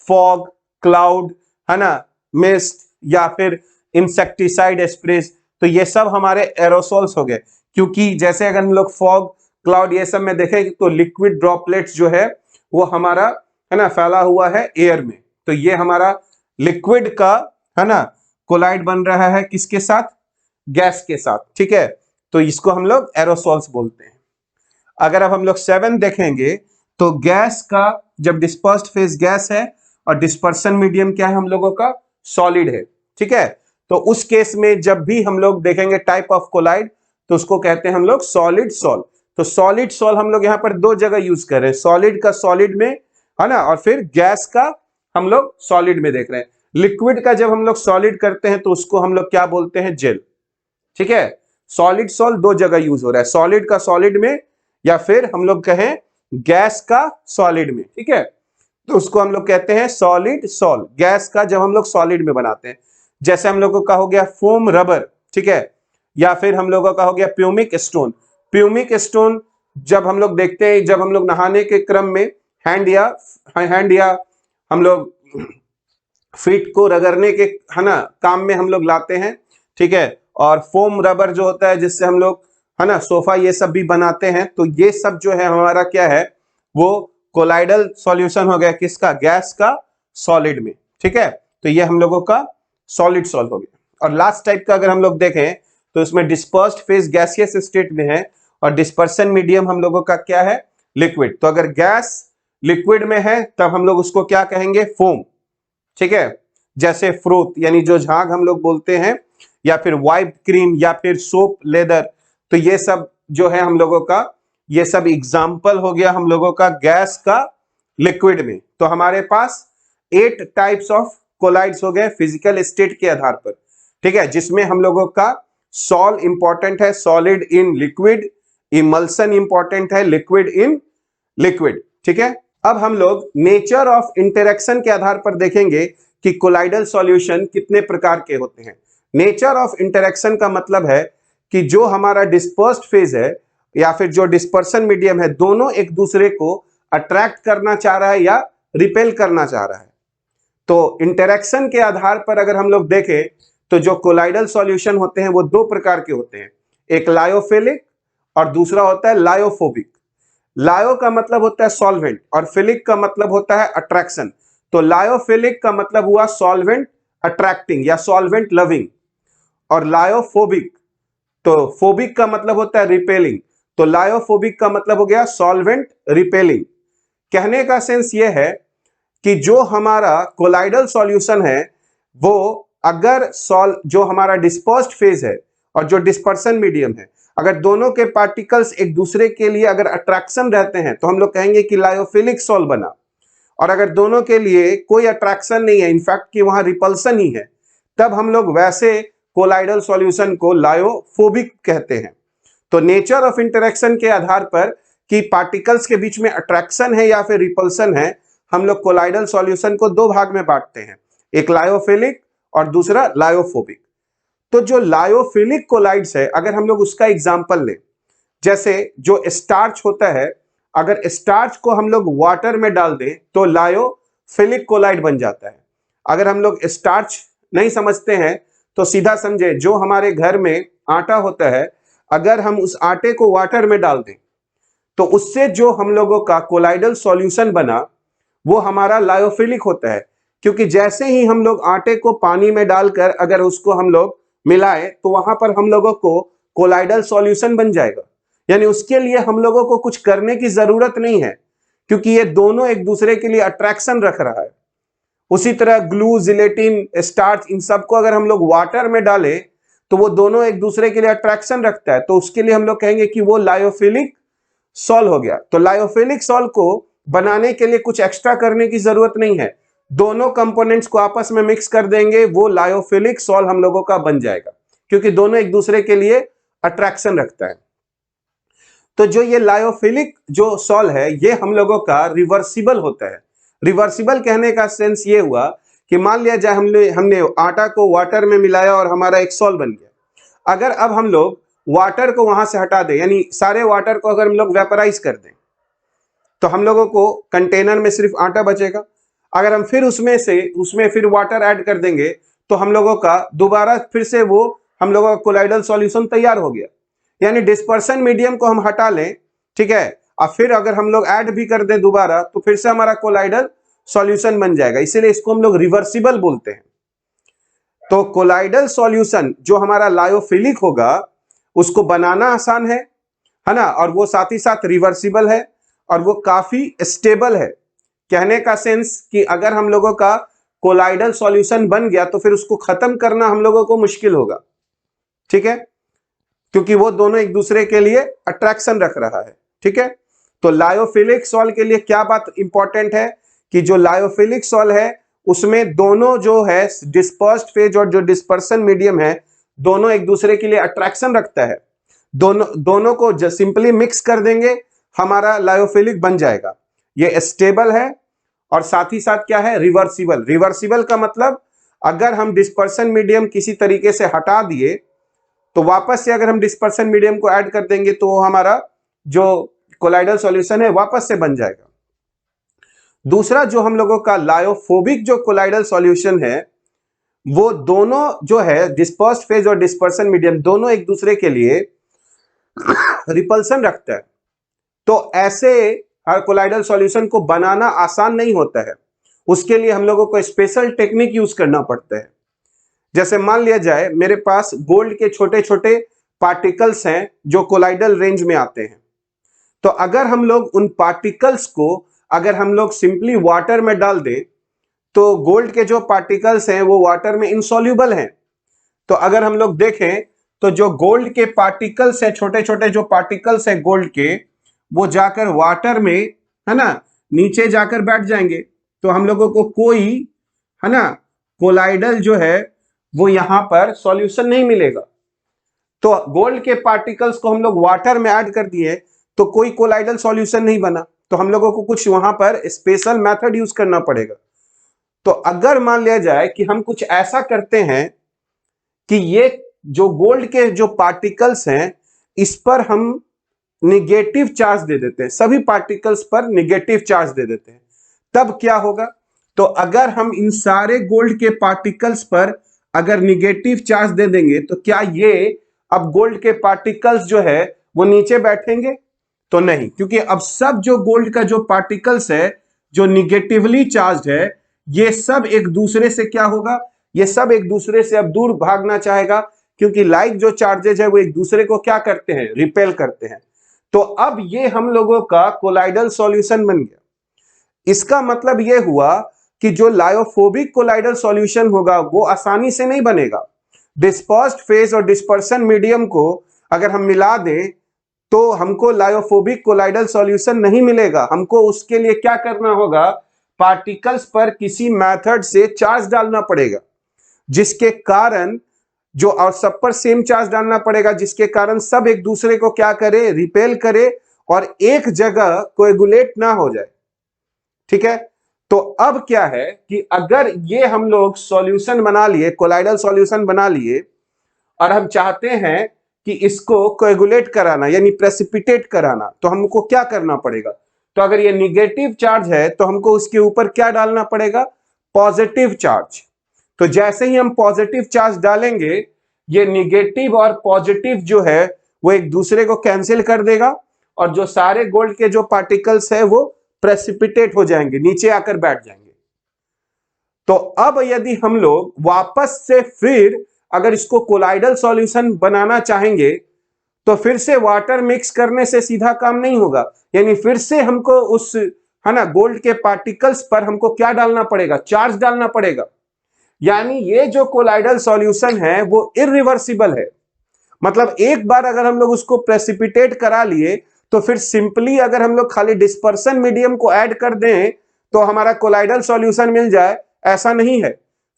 फॉग, क्लाउड, है ना, मिस्ट या फिर इंसेक्टिसाइड स्प्रेज, तो ये सब हमारे एरोसोल्स हो गए। क्योंकि जैसे अगर हम लोग फॉग, क्लाउड ये सब में देखें तो लिक्विड ड्रॉपलेट्स जो है वो हमारा, है ना, फैला हुआ है एयर में, तो ये हमारा लिक्विड का, है ना, कोलाइड बन रहा है किसके साथ, गैस के साथ। ठीक है, तो इसको हम लोग एरोसोल्स बोलते हैं। अगर अब हम लोग 7 देखेंगे तो गैस का, जब डिस्पर्स्ड फेज गैस है और डिस्पर्सन मीडियम क्या है हम लोगों का, सॉलिड है। ठीक है, तो उस केस में जब भी हम लोग देखेंगे टाइप ऑफ कोलाइड तो उसको कहते हैं हम लोग सॉलिड सॉल। तो सॉलिड सॉल हम लोग यहां पर दो जगह यूज कर रहे हैं, सॉलिड का सॉलिड में, है ना, और फिर गैस का हम लोग सॉलिड में देख रहे हैं। लिक्विड का जब हम लोग सॉलिड करते हैं तो उसको हम लोग क्या बोलते हैं, जेल। ठीक है, सॉलिड सॉल दो जगह यूज हो रहा है, सॉलिड का सॉलिड में या फिर हम लोग कहें गैस का सॉलिड में। ठीक है, तो उसको हम लोग कहते हैं सॉलिड सॉल, गैस का जब हम लोग सॉलिड में बनाते हैं। जैसे हम लोगों का हो गया फोम रबर, ठीक है, या फिर हम लोगों का हो गया प्यूमिक स्टोन। प्यूमिक स्टोन जब हम लोग देखते हैं, जब हम लोग नहाने के क्रम में हैंड या हम लोग फीट को रगड़ने के, है ना, काम में हम लोग लाते हैं। ठीक है, और फोम रबर जो होता है जिससे हम लोग, है ना, सोफा ये सब भी बनाते हैं, तो ये सब जो है हमारा क्या है, वो कोलाइडल सॉल्यूशन हो गया किसका, गैस का सॉलिड में। ठीक है, तो ये हम लोगों का सॉलिड सॉल हो गया। और लास्ट टाइप का अगर हम लोग देखें तो इसमें डिस्पर्स्ड फेज गैसियस स्टेट में है और डिस्पर्सन मीडियम हम लोगों का क्या है, लिक्विड। तो अगर गैस लिक्विड में है तब हम लोग उसको क्या कहेंगे, फोम। ठीक है, जैसे फ्रूट यानी जो झाग हम लोग बोलते हैं, या फिर वाइप क्रीम या फिर सोप लेदर, तो ये सब जो है हम लोगों का, ये सब एग्जाम्पल हो गया हम लोगों का गैस का लिक्विड में। तो हमारे पास 8 टाइप्स ऑफ कोलाइड्स हो गए फिजिकल स्टेट के आधार पर। ठीक है, जिसमें हम लोगों का सॉल इंपॉर्टेंट है, solid in liquid, emulsion important है, लिक्विड इन लिक्विड। ठीक है, अब हम लोग नेचर ऑफ इंटरेक्शन के आधार पर देखेंगे कि कोलाइडल सॉल्यूशन कितने प्रकार के होते हैं। नेचर ऑफ इंटरेक्शन का मतलब है कि जो हमारा डिस्पर्स्ड फेज है या फिर जो डिस्पर्सन मीडियम है, दोनों एक दूसरे को अट्रैक्ट करना चाह रहा है या रिपेल करना चाह रहा है। तो इंटरेक्शन के आधार पर अगर हम लोग देखें तो जो कोलाइडल सॉल्यूशन होते हैं वो दो प्रकार के होते हैं, एक लायोफिलिक और दूसरा होता है लायोफोबिक। लायो का मतलब होता है सॉल्वेंट और फिलिक का मतलब होता है अट्रैक्शन। तो लायोफिलिक का मतलब हुआ सॉल्वेंट अट्रैक्टिंग या सॉल्वेंट लविंग, और लायोफोबिक, तो फोबिक का मतलब होता है रिपेलिंग, तो लायोफोबिक का मतलब हो गया सॉल्वेंट रिपेलिंग। कहने का सेंस यह है कि जो हमारा कोलाइडल सॉल्यूशन है वो अगर जो हमारा डिस्पर्स्ड फेज है और जो डिस्पर्सन मीडियम है, अगर दोनों के पार्टिकल्स एक दूसरे के लिए अगर अट्रैक्शन रहते हैं तो हम लोग कहेंगे कि लायोफिलिक सॉल बना। और अगर दोनों के लिए कोई अट्रैक्शन नहीं है, इनफैक्ट कि वहां रिपल्सन ही है, तब हम लोग वैसे कोलाइडल सॉल्यूशन को लायोफोबिक कहते हैं। तो नेचर ऑफ इंटरेक्शन के आधार पर कि पार्टिकल्स के बीच में अट्रैक्शन है या फिर रिपल्सन है, हम लोग कोलाइडल सॉल्यूशन को दो भाग में बांटते हैं, एक लायोफिलिक और दूसरा लायोफोबिक। तो जो लायोफिलिक कोलाइड्स है, अगर हम लोग उसका एग्जांपल लें, जैसे जो स्टार्च होता है, अगर स्टार्च को हम लोग वाटर में डाल दें तो लायोफिलिक कोलाइड बन जाता है। अगर हम लोग स्टार्च नहीं समझते हैं तो सीधा समझे, जो हमारे घर में आटा होता है, अगर हम उस आटे को वाटर में डाल दें तो उससे जो हम लोगों का कोलाइडल सॉल्यूशन बना वो हमारा लायोफिलिक होता है, क्योंकि जैसे ही हम लोग आटे को पानी में डालकर अगर उसको हम लोग मिलाए तो वहां पर हम लोगों को कोलाइडल सॉल्यूशन बन जाएगा। यानी उसके लिए हम लोगों को कुछ करने की जरूरत नहीं है, क्योंकि ये दोनों एक दूसरे के लिए अट्रैक्शन रख रहा है। उसी तरह ग्लू, जिलेटिन, स्टार्च, इन सबको अगर हम लोग वाटर में डालें तो वो दोनों एक दूसरे के लिए अट्रैक्शन रखता है, तो उसके लिए हम लोग कहेंगे कि वो लायोफिलिक सॉल हो गया। तो लायोफिलिक सॉल को बनाने के लिए कुछ एक्स्ट्रा करने की जरूरत नहीं है, दोनों कंपोनेंट्स को आपस में मिक्स कर देंगे, वो लायोफिलिक सॉल हम लोगों का बन जाएगा, क्योंकि दोनों एक दूसरे के लिए अट्रैक्शन रखता है। तो जो ये लायोफिलिक जो सॉल है ये हम लोगों का रिवर्सिबल होता है। रिवर्सिबल कहने का सेंस ये हुआ कि मान लिया जाए हमने आटा को वाटर में मिलाया और हमारा एक सॉल बन गया। अगर अब हम लोग वाटर को वहां से हटा दें, यानी सारे वाटर को अगर हम लोग वेपराइज कर दें, तो हम लोगों को कंटेनर में सिर्फ आटा बचेगा। अगर हम फिर उसमें फिर वाटर ऐड कर देंगे तो हम लोगों का दोबारा फिर से वो हम लोगों का कोलाइडल सॉल्यूशन तैयार हो गया। यानी डिस्पर्सन मीडियम को हम हटा लें, ठीक है, और फिर अगर हम लोग ऐड भी कर दें दोबारा तो फिर से हमारा कोलाइडल सॉल्यूशन बन जाएगा, इसीलिए इसको हम लोग रिवर्सिबल बोलते हैं। तो कोलाइडल सॉल्यूशन जो हमारा लायोफिलिक होगा उसको बनाना आसान है ना, और वो साथ ही साथ रिवर्सिबल है और वो काफी स्टेबल है। कहने का सेंस कि अगर हम लोगों का कोलाइडल सॉल्यूशन बन गया तो फिर उसको खत्म करना हम लोगों को मुश्किल होगा, ठीक है, क्योंकि वो दोनों एक दूसरे के लिए अट्रैक्शन रख रहा है, ठीक है। तो लायोफिलिक सॉल के लिए क्या बात इंपॉर्टेंट है कि जो लायोफिलिक सॉल है उसमें दोनों जो है डिस्पर्स्ड फेज और जो डिस्पर्सन मीडियम है दोनों एक दूसरे के लिए अट्रैक्शन रखता है। दोनों को सिंपली मिक्स कर देंगे, हमारा लायोफिलिक बन जाएगा। ये स्टेबल है और साथ ही साथ क्या है, रिवर्सिबल। रिवर्सिबल का मतलब अगर हम डिस्पर्सन मीडियम किसी तरीके से हटा दिए तो वापस से अगर हम डिस्पर्सन मीडियम को ऐड कर देंगे तो हमारा जो कोलाइडल सॉल्यूशन है वापस से बन जाएगा। दूसरा जो हम लोगों का लायोफोबिक जो कोलाइडल सॉल्यूशन है वो दोनों जो है डिस्पर्स्ड फेज और डिस्पर्सन मीडियम दोनों एक दूसरे के लिए रिपल्सन रखता है। तो ऐसे कोलाइडल सॉल्यूशन को बनाना आसान नहीं होता है, उसके लिए हम लोगों को स्पेशल टेक्निक यूज करना पड़ता है। जैसे मान लिया जाए मेरे पास गोल्ड के छोटे छोटे पार्टिकल्स हैं जो कोलाइडल रेंज में आते हैं, तो अगर हम लोग उन पार्टिकल्स को अगर हम लोग सिंपली वाटर में डाल दें तो गोल्ड के जो पार्टिकल्स हैं वो वाटर में इनसॉल्युबल हैं। तो अगर हम लोग देखें तो जो गोल्ड के पार्टिकल्स हैं, छोटे छोटे जो पार्टिकल्स हैं गोल्ड के, वो जाकर वाटर में, है ना, नीचे जाकर बैठ जाएंगे, तो हम लोगों को कोई, है ना, कोलाइडल जो है वो यहां पर सॉल्यूशन नहीं मिलेगा। तो गोल्ड के पार्टिकल्स को हम लोग वाटर में ऐड कर दिए तो कोई कोलाइडल सॉल्यूशन नहीं बना, तो हम लोगों को कुछ वहां पर स्पेशल मेथड यूज करना पड़ेगा। तो अगर मान लिया जाए कि हम कुछ ऐसा करते हैं कि ये जो गोल्ड के जो पार्टिकल्स हैं इस पर हम निगेटिव चार्ज दे देते हैं, सभी पार्टिकल्स पर निगेटिव चार्ज दे देते हैं, तब क्या होगा, तो अगर हम इन सारे गोल्ड के पार्टिकल्स पर अगर निगेटिव चार्ज दे देंगे तो क्या ये अब गोल्ड के पार्टिकल्स जो है वो नीचे बैठेंगे, तो नहीं, क्योंकि अब सब जो गोल्ड का जो पार्टिकल्स है जो निगेटिवली चार्ज है ये सब एक दूसरे से क्या होगा, ये सब एक दूसरे से अब दूर भागना चाहेगा, क्योंकि लाइक जो चार्जेज है वो एक दूसरे को क्या करते हैं, रिपेल करते हैं। तो अब ये हम लोगों का कोलाइडल सॉल्यूशन बन गया। इसका मतलब ये हुआ कि जो लायोफोबिक कोलाइडल सॉल्यूशन होगा वो आसानी से नहीं बनेगा। डिस्पर्स्ड फेज और डिस्पर्सन मीडियम को अगर हम मिला दें तो हमको लायोफोबिक कोलाइडल सॉल्यूशन नहीं मिलेगा, हमको उसके लिए क्या करना होगा, पार्टिकल्स पर किसी मेथड से चार्ज डालना पड़ेगा, जिसके कारण जो, और सब पर सेम चार्ज डालना पड़ेगा जिसके कारण सब एक दूसरे को क्या करे, रिपेल करे और एक जगह कोएगुलेट ना हो जाए, ठीक है। तो अब क्या है कि अगर ये हम लोग सॉल्यूशन बना लिए, कोलाइडल सॉल्यूशन बना लिए, और हम चाहते हैं कि इसको कोएगुलेट कराना यानी प्रेसिपिटेट कराना, तो हमको क्या करना पड़ेगा, तो अगर ये निगेटिव चार्ज है तो हमको उसके ऊपर क्या डालना पड़ेगा, पॉजिटिव चार्ज। तो जैसे ही हम पॉजिटिव चार्ज डालेंगे ये निगेटिव और पॉजिटिव जो है वो एक दूसरे को कैंसिल कर देगा और जो सारे गोल्ड के जो पार्टिकल्स है वो प्रेसिपिटेट हो जाएंगे, नीचे आकर बैठ जाएंगे। तो अब यदि हम लोग वापस से फिर अगर इसको कोलाइडल सॉल्यूशन बनाना चाहेंगे तो फिर से वाटर मिक्स करने से सीधा काम नहीं होगा, यानी फिर से हमको उस है ना गोल्ड के पार्टिकल्स पर हमको क्या डालना पड़ेगा, चार्ज डालना पड़ेगा। यानी ये जो कोलाइडल सॉल्यूशन है वो इरिवर्सिबल है। मतलब एक बार अगर हम लोग उसको प्रेसिपिटेट करा लिए तो फिर सिंपली अगर हम लोग खाली डिस्पर्सन मीडियम को ऐड कर दें तो हमारा कोलाइडल सॉल्यूशन मिल जाए, ऐसा नहीं है।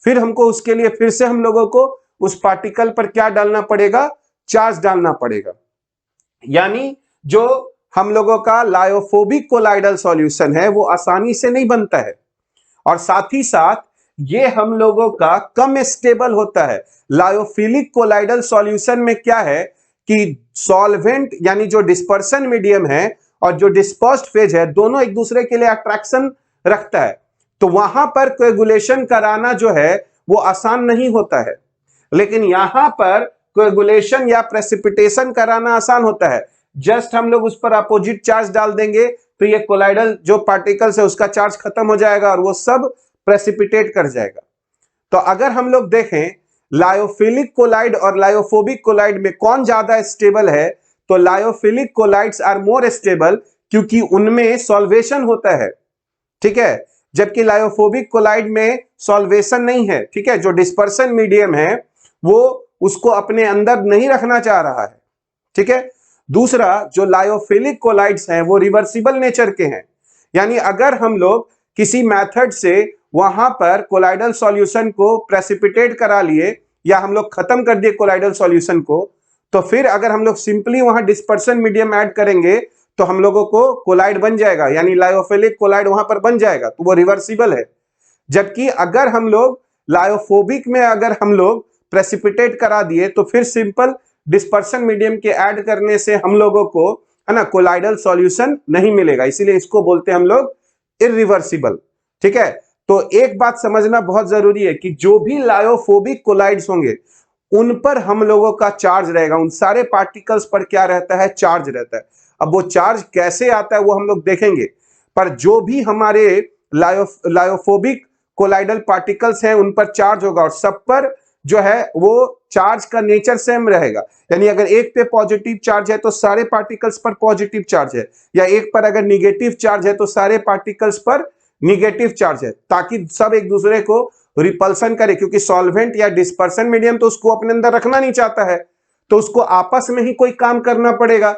फिर हमको उसके लिए फिर से हम लोगों को उस पार्टिकल पर क्या डालना पड़ेगा, चार्ज डालना पड़ेगा। यानी जो हम लोगों का लायोफोबिक कोलाइडल सॉल्यूशन है वो आसानी से नहीं बनता है, और साथ ही साथ ये हम लोगों का कम स्टेबल होता है। लायोफिलिक कोलाइडल सॉल्यूशन में क्या है कि सॉल्वेंट यानी जो डिस्पर्सन मीडियम है और जो डिस्पर्स्ड फेज है दोनों एक दूसरे के लिए अट्रैक्शन रखता है, तो वहां पर कोएगुलेशन कराना जो है वो आसान नहीं होता है। लेकिन यहां पर कोएगुलेशन या प्रेसिपिटेशन कराना आसान होता है। जस्ट हम लोग उस पर अपोजिट चार्ज डाल देंगे तो ये कोलाइडल जो पार्टिकल्स है उसका चार्ज खत्म हो जाएगा और वो सब प्रेसिपिटेट कर जाएगा। तो अगर हम लोग देखें लायोफिलिक कोलाइड और लायोफोबिक कोलाइड में कौन ज्यादा स्टेबल है, तो lyophilic colloids are more stable क्योंकि उनमें सॉल्वेशन होता है, ठीक है, जबकि लायोफोबिक कोलाइड में सॉल्वेशन नहीं है, ठीक है। जो डिस्पर्सन मीडियम है वो उसको अपने अंदर नहीं रखना चाह रहा है, ठीक है। दूसरा जो लायोफिलिक कोलाइड्स हैं वो रिवर्सिबल नेचर के हैं, यानी अगर हम लोग किसी मेथड से वहां पर कोलाइडल सॉल्यूशन को प्रेसिपिटेट करा लिए या हम लोग खत्म कर दिए कोलाइडल सॉल्यूशन को, तो फिर अगर हम लोग सिंपली वहां डिस्पर्सन मीडियम ऐड करेंगे तो हम लोगों को कोलाइड बन जाएगा, यानी लायोफिलिक कोलाइड वहां पर बन जाएगा, तो वो रिवर्सिबल है। जबकि अगर हम लोग लायोफोबिक में अगर हम लोग प्रेसिपिटेट करा दिए तो फिर सिंपल डिस्पर्सन मीडियम के ऐड करने से हम लोगों को है ना कोलाइडल सॉल्यूशन नहीं मिलेगा, इसीलिए इसको बोलते हैं हम लोग इरिवर्सिबल, ठीक है। तो एक बात समझना बहुत जरूरी है कि जो भी लायोफोबिक कोलाइड्स होंगे उन पर हम लोगों का चार्ज रहेगा, उन सारे पार्टिकल्स पर क्या रहता है, चार्ज रहता है। अब वो चार्ज कैसे आता है वो हम लोग देखेंगे, पर जो भी हमारे लायोफोबिक कोलाइडल पार्टिकल्स हैं उन पर चार्ज होगा और सब पर जो है वो चार्ज का नेचर सेम रहेगा। यानी अगर एक पे पॉजिटिव चार्ज है तो सारे पार्टिकल्स पर पॉजिटिव चार्ज है, या एक पर अगर निगेटिव चार्ज है तो सारे पार्टिकल्स पर निगेटिव चार्ज है, ताकि सब एक दूसरे को रिपल्सन करे, क्योंकि सॉल्वेंट या डिस्पर्सन मीडियम तो उसको अपने अंदर रखना नहीं चाहता है, तो उसको आपस में ही कोई काम करना पड़ेगा।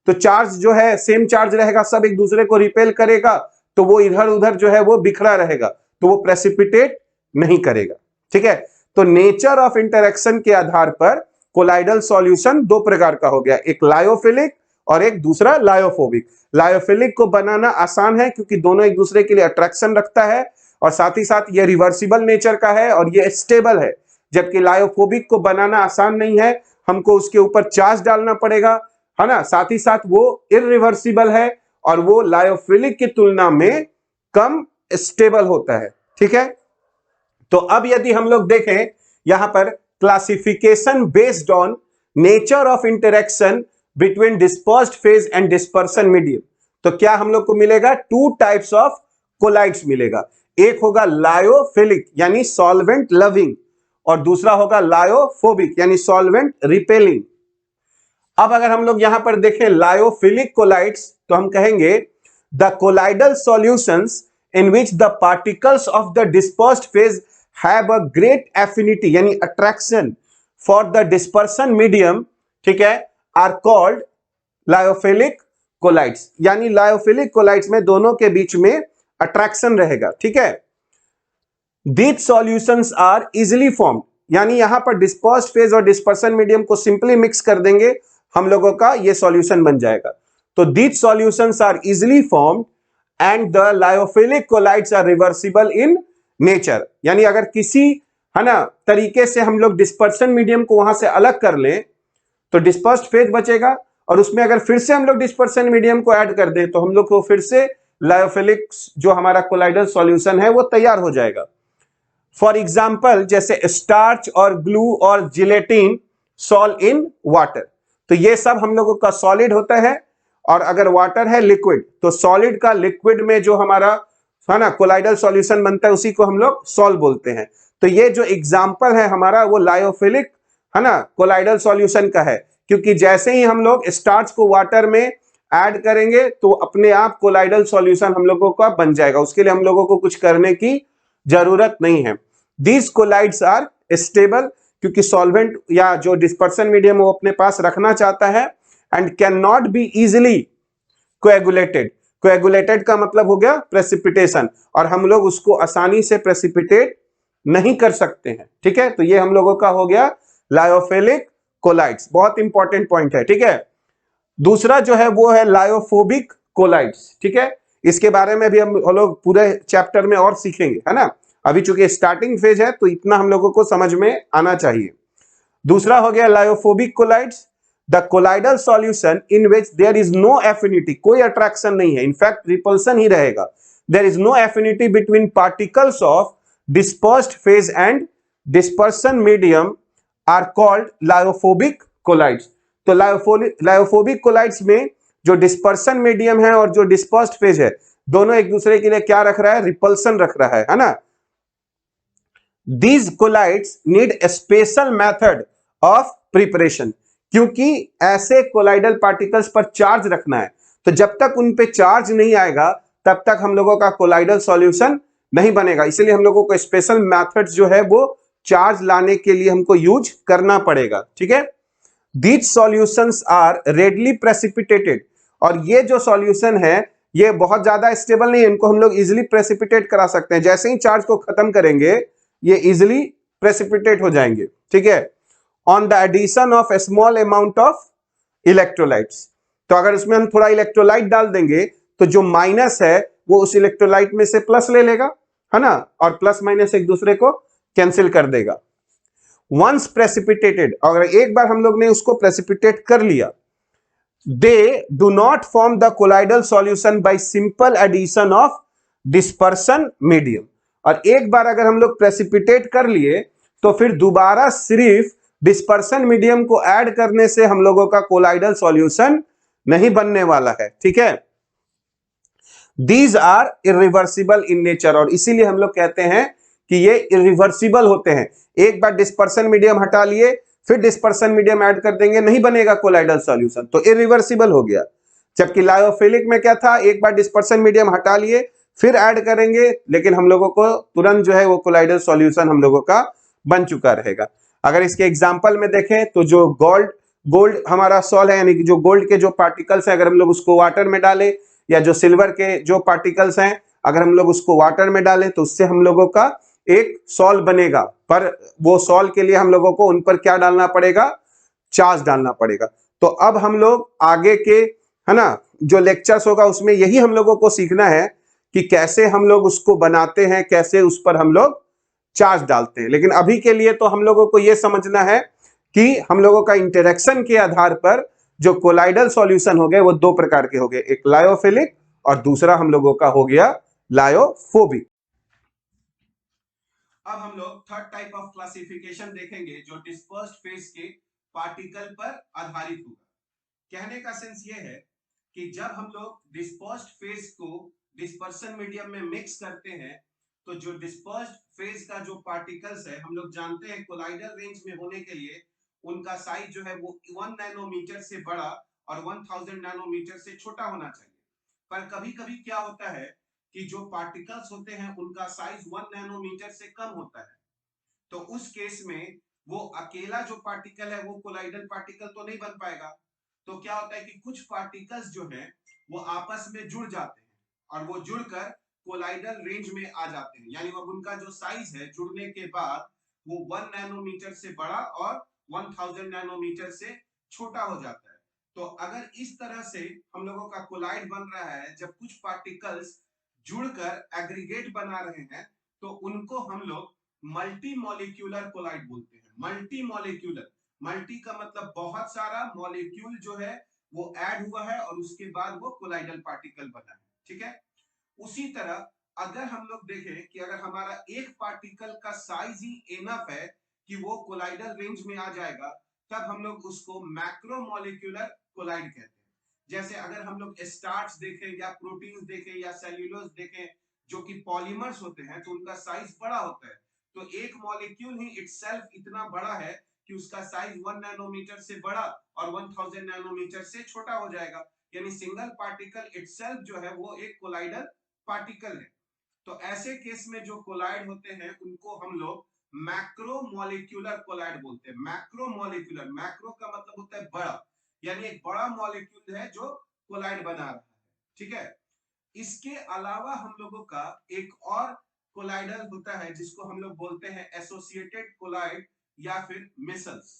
तो चार्ज जो है सेम चार्ज रहेगा, सब एक दूसरे को रिपेल करेगा, तो वो इधर उधर जो है वो बिखरा रहेगा, तो वो प्रेसिपिटेट नहीं करेगा, ठीक है। तो नेचर ऑफ इंटरेक्शन के आधार पर कोलाइडल सॉल्यूशन दो प्रकार का हो गया, एक लायोफिलिक और एक दूसरा लायोफोबिक। लायोफिलिक को बनाना आसान है क्योंकि दोनों एक दूसरे के लिए अट्रैक्शन रखता है और साथ ही साथ ये रिवर्सिबल नेचर का है और ये स्टेबल है। जबकि लायोफोबिक को बनाना आसान नहीं है, हमको उसके ऊपर चार्ज डालना पड़ेगा, है ना, साथ ही साथ वो इरिवर्सिबल है और वो लायोफिलिक की तुलना में कम स्टेबल होता है, ठीक है। तो अब यदि हम लोग देखें यहां पर classification based on nature of interaction between dispersed phase and dispersion medium, तो क्या हम लोग को मिलेगा, टू टाइप्स ऑफ कोलाइड्स मिलेगा। एक होगा लायोफिलिक यानी सॉल्वेंट लविंग और दूसरा होगा लायोफोबिक यानी सॉल्वेंट रिपेलिंग। अब अगर हम लोग यहां पर देखें लायोफिलिक कोलाइड्स तो हम कहेंगे the colloidal solutions in which the particles of the dispersed phase have a great affinity यानी attraction for the dispersion medium, ठीक है, are called लायोफिलिक कोलाइड्स। यानी लायोफिलिक कोलाइड्स में दोनों के बीच में अट्रैक्शन रहेगा, ठीक है। These solutions are easily formed, यानी यहां पर डिस्पर्स्ड फेज और डिस्पर्सन मीडियम को सिंपली मिक्स कर देंगे, हम लोगों का ये सॉल्यूशन बन जाएगा। तो these solutions are easily formed and the lyophilic colloids are reversible in nature. यानी अगर किसी है ना तरीके से हम लोग डिस्पर्सन मीडियम को वहां से अलग कर लें तो डिस्पर्स्ड फेज बचेगा, और उसमें अगर फिर से हम लोग डिस्पर्सन मीडियम को ऐड कर दें तो हम लोग को फिर से लायोफिलिक जो हमारा कोलाइडल सॉल्यूशन है वो तैयार हो जाएगा। फॉर एग्जाम्पल जैसे स्टार्च और ग्लू और जिलेटिन सॉल्व इन वाटर, तो ये सब हम लोगों का सॉलिड होता है और अगर वाटर है लिक्विड, तो सॉलिड का लिक्विड में जो हमारा है ना कोलाइडल सॉल्यूशन बनता है उसी को हम लोग सॉल बोलते हैं। तो ये जो एग्जांपल है हमारा वो लायोफिलिक है ना कोलाइडल सॉल्यूशन का है, क्योंकि जैसे ही हम लोग स्टार्च को वाटर में ऐड करेंगे तो अपने आप कोलाइडल सॉल्यूशन हम लोगों का बन जाएगा, उसके लिए हम लोगों को कुछ करने की जरूरत नहीं है। दीज कोलाइड्स आर स्टेबल, क्योंकि सॉल्वेंट या जो डिस्पर्सन मीडियम वो अपने पास रखना चाहता है, and can not be easily coagulated. Coagulated का मतलब हो गया प्रेसिपिटेशन, और हम लोग उसको आसानी से प्रेसिपिटेट नहीं कर सकते हैं। ठीक है, तो ये हम लोगों का हो गया लायोफिलिक कोलाइड्स, बहुत इंपॉर्टेंट पॉइंट है। ठीक है, दूसरा जो है वो है लायोफोबिक कोलाइड्स। ठीक है, इसके बारे में भी हम लोग पूरे चैप्टर में और सीखेंगे, है ना। अभी चूंकि स्टार्टिंग फेज है तो इतना हम लोगों को समझ में आना चाहिए। दूसरा हो गया lyophobic colloids, the colloidal solution in which there is no affinity, कोई अट्रैक्शन नहीं है, इनफैक्ट रिपल्सन ही रहेगा। There is no affinity between particles of dispersed phase and dispersion medium are called lyophobic colloids. तो लायोफोबिक कोलाइड्स में जो डिस्पर्सन मीडियम है और जो डिस्पर्स्ड फेज है दोनों एक दूसरे के लिए क्या रख रहा है, रिपल्सन रख रहा है ना। These colloids need a special method of preparation, क्योंकि ऐसे कोलाइडल पार्टिकल्स पर चार्ज रखना है, तो जब तक उन पे चार्ज नहीं आएगा तब तक हम लोगों का कोलाइडल सॉल्यूशन नहीं बनेगा। इसलिए हम लोगों को स्पेशल मेथड्स जो है वो चार्ज लाने के लिए हमको यूज करना पड़ेगा। ठीक है, These solutions are readily precipitated, और ये जो सॉल्यूशन है ये बहुत ज्यादा स्टेबल नहीं है, इनको हम लोग इजिली प्रेसिपिटेट करा सकते हैं। जैसे ही चार्ज को खत्म करेंगे ये इजिली प्रेसिपिटेट हो जाएंगे। ठीक है, on the addition of a small amount of electrolytes, तो अगर उसमें हम थोड़ा इलेक्ट्रोलाइट डाल देंगे तो जो माइनस है वो उस इलेक्ट्रोलाइट में से प्लस ले लेगा, है ना, और प्लस माइनस एक दूसरे को कैंसिल कर देगा। वंस प्रेसिपिटेटेड, अगर एक बार हम लोग ने उसको प्रेसिपिटेट कर लिया, they do not form the colloidal solution by simple addition of dispersion medium. और एक बार अगर हम लोग प्रेसिपिटेट कर लिए तो फिर दोबारा सिर्फ डिस्पर्सन मीडियम को ऐड करने से हम लोगों का कोलाइडल सॉल्यूशन नहीं बनने वाला है। ठीक है, these are irreversible in nature, और इसीलिए हम लोग कहते हैं कि ये इरिवर्सिबल होते हैं। एक बार डिस्पर्सन मीडियम हटा लिए फिर डिस्पर्सन मीडियम ऐड कर देंगे, नहीं बनेगा कोलाइडल सॉल्यूशन, तो इरिवर्सिबल हो गया। जबकि लायोफिलिक में क्या था, एक बार डिस्पर्सन मीडियम हटा लिए फिर ऐड करेंगे, लेकिन हम लोगों को तुरंत जो है वो कोलाइडल सॉल्यूशन हम लोगों का बन चुका रहेगा। अगर इसके एग्जांपल में देखें तो जो गोल्ड हमारा सॉल है, यानी कि जो गोल्ड के जो पार्टिकल्स हैं अगर हम लोग उसको वाटर में डालें, या जो सिल्वर के जो पार्टिकल्स हैं अगर हम लोग उसको वाटर में डालें तो उससे हम लोगों का एक सॉल बनेगा, पर वो सॉल के लिए हम लोगों को उन पर क्या डालना पड़ेगा, चार्ज डालना पड़ेगा। तो अब हम लोग आगे के है ना जो लेक्चर्स होगा उसमें यही हम लोगों को सीखना है कि कैसे हम लोग उसको बनाते हैं, कैसे उस पर हम लोग चार्ज डालते हैं। लेकिन अभी के लिए तो हम लोगों को यह समझना है कि हम लोगों का इंटरेक्शन के आधार पर जो कोलाइडल सॉल्यूशन हो गए वो दो प्रकार के हो गए, एक लायोफिलिक और दूसरा हम लोगों का हो गया लायोफोबिक। अब हम लोग थर्ड टाइप ऑफ क्लासिफिकेशन देखेंगे जो डिस्पर्स्ड फेज के पार्टिकल पर आधारित होगा। कहने का सेंस ये है कि जब हम लोग डिस्पर्स्ड फेज को डिस्पर्सन मीडियम में मिक्स करते हैं तो जो डिस्पर्स्ड फेज का जो पार्टिकल्स है हम लोग जानते हैं कोलाइडल रेंज में होने के लिए उनका साइज जो है वो 1 नैनोमीटर से बड़ा और 1000 नैनोमीटर से छोटा होना चाहिए। पर कभी कभी क्या होता है कि जो पार्टिकल्स होते हैं उनका साइज 1 नैनोमीटर से कम होता है, तो उस केस में वो अकेला जो पार्टिकल है वो कोलाइडल पार्टिकल तो नहीं बन पाएगा। तो क्या होता है कि कुछ पार्टिकल्स जो हैं वो आपस में जुड़ जाते हैं और वो जुड़कर कोलाइडल रेंज में आ जाते हैं, यानी अब उनका जो साइज है जुड़ने के बाद वो 1 नैनोमीटर से बड़ा और 1000 नैनोमीटर से छोटा हो जाता है। तो अगर इस तरह से हम लोगों का कोलाइड बन रहा है, जब कुछ पार्टिकल्स जुड़कर एग्रीगेट बना रहे हैं तो उनको हम लोग मल्टी मॉलिक्यूलर कोलाइड बोलते हैं। मल्टी मॉलिक्यूलर, मल्टी का मतलब बहुत सारा, मॉलिक्यूल जो है वो ऐड हुआ है और उसके बाद वो कोलाइडल पार्टिकल बना है। ठीक है, उसी तरह अगर हम लोग देखें कि अगर हमारा एक पार्टिकल का साइज ही इनफ है कि वो कोलाइडल रेंज में आ जाएगा, तब हम लोग उसको मैक्रोमोलिक्यूलर कोलाइड कहते हैं। जैसे अगर हम लोग स्टार्च देखें या प्रोटीन्स देखें या सेल्यूलोज देखें जो कि पॉलीमर्स होते हैं, तो उनका साइज बड़ा होता है। तो एक मॉलिक्यूल ही इटसेल्फ इतना बड़ा है कि उसका साइज 1 नैनोमीटर से बड़ा और 1000 नैनोमीटर से छोटा हो जाएगा। यानी सिंगल पार्टिकल इटसेल्फ जो है वो एक कोलाइडल पार्टिकल है। तो ऐसे केस में जो कोलाइड होते हैं उनको हम लोग मैक्रोमोलिक्यूलर कोलाइड बोलते हैं। मैक्रोमोलिक्यूलर, मैक्रो का मतलब होता है बड़ा, यानी एक बड़ा मॉलिक्यूल है जो कोलाइड बना रहा है। ठीक है, इसके अलावा हम लोगों का एक और कोलाइडल होता है जिसको हम लोग बोलते हैं एसोसिएटेड कोलाइड या फिर मिसल्स।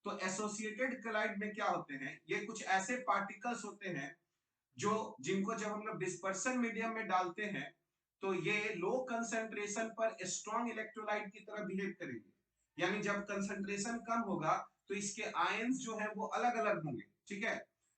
तो एसोसिएटेड कोलाइड में क्या होते हैं, ये कुछ ऐसे पार्टिकल्स होते हैं जो जिनको जब हम लोग डिस्पर्सन मीडियम में डालते हैं तो ये लो कंसंट्रेशन पर स्ट्रॉन्ग इलेक्ट्रोलाइट की तरह बिहेव करेंगे। यानी जब कंसंट्रेशन कम होगा तो इसके आयंस जो है वो अलग अलग होंगे। ठीक है,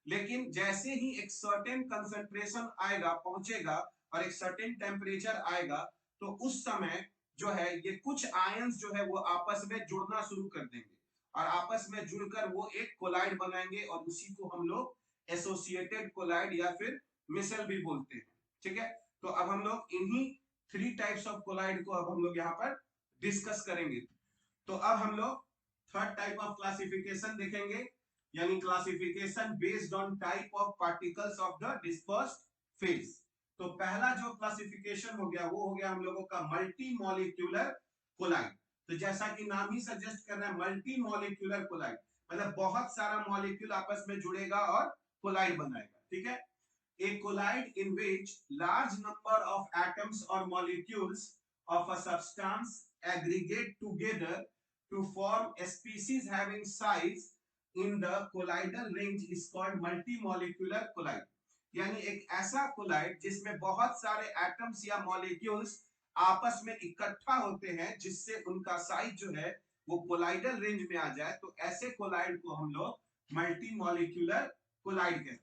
लेकिन जैसे ही एक सर्टेन कंसंट्रेशन आएगा, पहुंचेगा और एक सर्टेन टेम्परेचर आएगा तो उस समय जो है ये कुछ आयंस जो है वो आपस में जुड़ना शुरू कर देंगे और आपस में जुड़कर वो एक कोलाइड बनाएंगे और उसी को हम लोग एसोसिएटेड कोलाइड या फिर मिसल भी बोलते हैं। ठीक है, तो अब हम लोग इन्हीं 3 टाइप्स ऑफ कोलाइड को अब हम लोग यहाँ पर डिस्कस करेंगे। तो अब हम लोग थर्ड टाइप ऑफ क्लासिफिकेशन देखेंगे, यानी classification based on type of particles of the dispersed phase. तो पहला जो क्लासिफिकेशन हो गया वो हो गया हम लोगों का मल्टी मॉलिक्यूलर कोलाइड। तो जैसा कि नाम ही सजेस्ट कर रहा है मल्टी मॉलिक्यूलर कोलाइड, मतलब बहुत सारा मॉलिक्यूल आपस में जुड़ेगा और कोलाइड बनाएगा। ठीक है, a collide in which large number of atoms or molecules of a substance aggregate together to form a species having size in the colloidal range is called multimolecular collide। यानी एक ऐसा कोलाइड जिसमें बहुत सारे एटम्स या मॉलिक्यूल्स आपस में इकट्ठा होते हैं जिससे उनका साइज जो है वो कोलाइडल रेंज में आ जाए, तो ऐसे कोलाइड को हम लोग मल्टीमॉलिक्यूलर कोलाइड कहते हैं।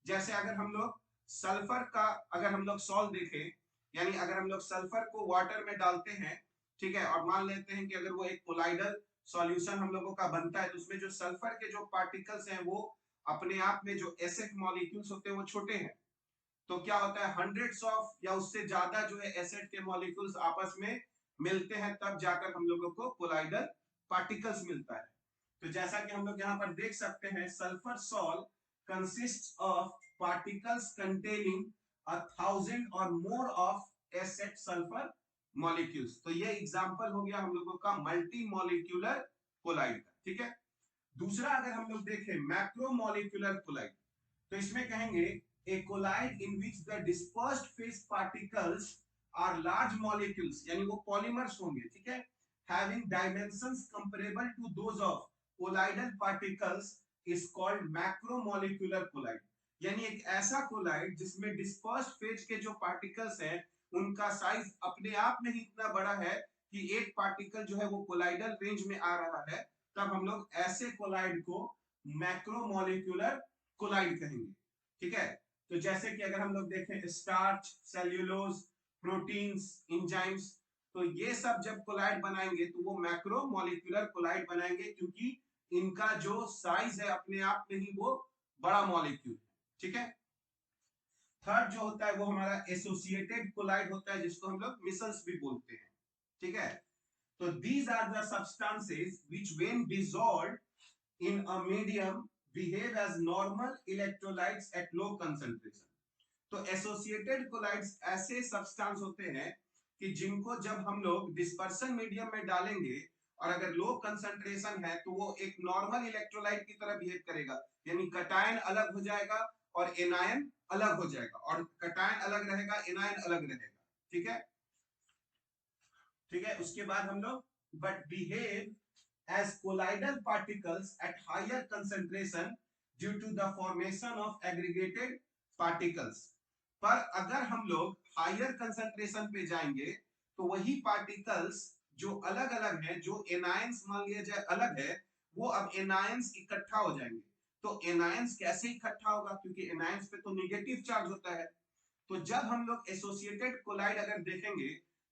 जैसे अगर हम लोग सल्फर का अगर हम लोग सॉल्व देखें, यानी अगर हम लोग सल्फर को वाटर में डालते हैं, ठीक है, और मान लेते हैं कि अगर वो एक कोलाइडल सॉल्यूशन हम लोगों का बनता है तो उसमें जो सल्फर के जो पार्टिकल्स हैं वो अपने आप में जो एसिड मॉलिक्यूल्स होते हैं वो छोटे हैं। तो क्या होता है, हंड्रेड्स ऑफ या उससे ज्यादा जो है एसिड के मॉलिक्यूल्स आपस में मिलते हैं तब जाकर हम लोगों को कोलाइडल पार्टिकल्स मिलता है। तो जैसा कि हम लोग यहाँ पर देख सकते हैं sulphur salt consists of particles containing 1000 or more of acid sulfur molecules। तो ये एग्जांपल हो गया हम लोगों का मल्टी मॉलिक्यूलर कोलाइड का। ठीक है, दूसरा अगर हम लोग देखें मैक्रोमोलिक्यूलर कोलाइड, तो इसमें कहेंगे a collide in which the dispersed phase particles are large molecules, यानी वो पॉलीमर्स होंगे। ठीक है, having dimensions comparable to those of colloidal particles is called macromolecular collide। यानी एक ऐसा कोलाइड जिसमें डिस्पर्स्ड फेज के जो पार्टिकल्स हैं उनका साइज अपने आप में ही इतना बड़ा है कि एक पार्टिकल जो है वो कोलाइडल रेंज में आ रहा है, तब हम लोग ऐसे कोलाइड को मैक्रोमोलिक्यूलर कोलाइड कहेंगे। ठीक है, तो जैसे कि अगर हम लोग देखें स्टार्च, सेल्यूलोज, प्रोटीन्स, एंजाइम्स, तो ये सब जब कोलाइड बनाएंगे तो वो मैक्रोमोलिक्यूलर कोलाइड बनाएंगे क्योंकि इनका जो साइज है अपने आप में ही वो बड़ा मॉलिक्यूल है। ठीक है, थर्ड जो होता है वो हमारा एसोसिएटेड कोलाइड होता है जिसको हम लोग मिसल्स भी बोलते हैं। ठीक है, तो these are the substances which when dissolved in a medium behave as normal electrolytes at low concentration। तो एसोसिएटेड कोलाइड्स ऐसे सब्सटेंस होते हैं कि जिनको जब हम लोग डिस्पर्सन मीडियम में डालेंगे और अगर लो कंसंट्रेशन है तो वो एक नॉर्मल इलेक्ट्रोलाइट की तरह बिहेव करेगा, यानी कटायन अलग हो जाएगा और एनायन अलग हो जाएगा, और कटायन अलग रहेगा, एनायन अलग रहेगा। ठीक है, ठीक है, उसके बाद हम लोग but behave as colloidal particles at higher concentration due to the formation of aggregated particles। पर अगर हम लोग हायर कंसंट्रेशन पे जाएंगे तो वही पार्टिकल्स जो अलग अलग है, जो एनायंस मान लिया जाए अलग है, वो अब एनायंस इकट्ठा हो जाएंगे। तो एनायंस कैसे इकट्ठा होगा, क्योंकि एनायंस पे तो नेगेटिव चार्ज होता है। तो जब हम लोग एसोसिएटेड कोलाइड अगर देखेंगे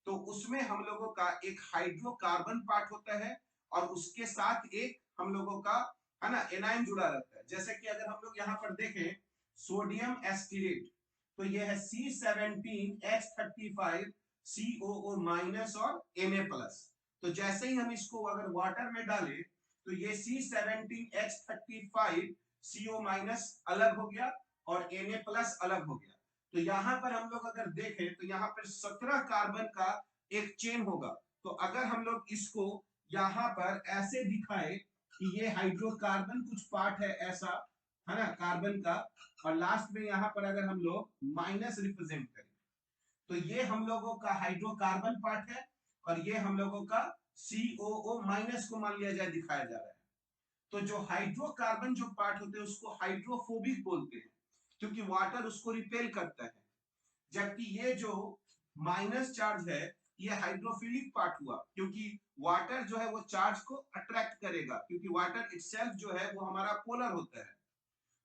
तो उसमें हम लोगों का एक हाइड्रोकार्बन पार्ट होता है और उसके साथ एक हम लोगों का है ना एनायन जुड़ा रहता है। जैसे कि अगर हम लोग यहाँ पर देखें सोडियम एस्टिरेट, तो ये है C17H35COO माइनस और Na प्लस। तो जैसे ही हम इसको अगर वाटर में डालें तो ये C17H35CO माइनस अलग हो गया और Na प्लस अलग हो गया। तो यहां पर हम लोग अगर देखें तो यहां पर 17 कार्बन का एक चेन होगा। तो अगर हम लोग इसको यहां पर ऐसे दिखाए कि ये हाइड्रोकार्बन कुछ पार्ट है ऐसा, है ना, कार्बन का, और लास्ट में यहां पर अगर हम लोग माइनस रिप्रेजेंट करें तो ये हम लोगों का हाइड्रोकार्बन पार्ट है और ये हम लोगों का COO माइनस को मान लिया जाए दिखाया जा रहा है। तो जो हाइड्रोकार्बन जो पार्ट होते हैं उसको हाइड्रोफोबिक बोलते हैं क्योंकि वाटर उसको रिपेल करता है, जबकि ये जो माइनस चार्ज है ये हाइड्रोफिलिक पार्ट हुआ क्योंकि वाटर जो है वो चार्ज को अट्रैक्ट करेगा क्योंकि वाटर इटसेल्फ जो है वो हमारा पोलर होता है।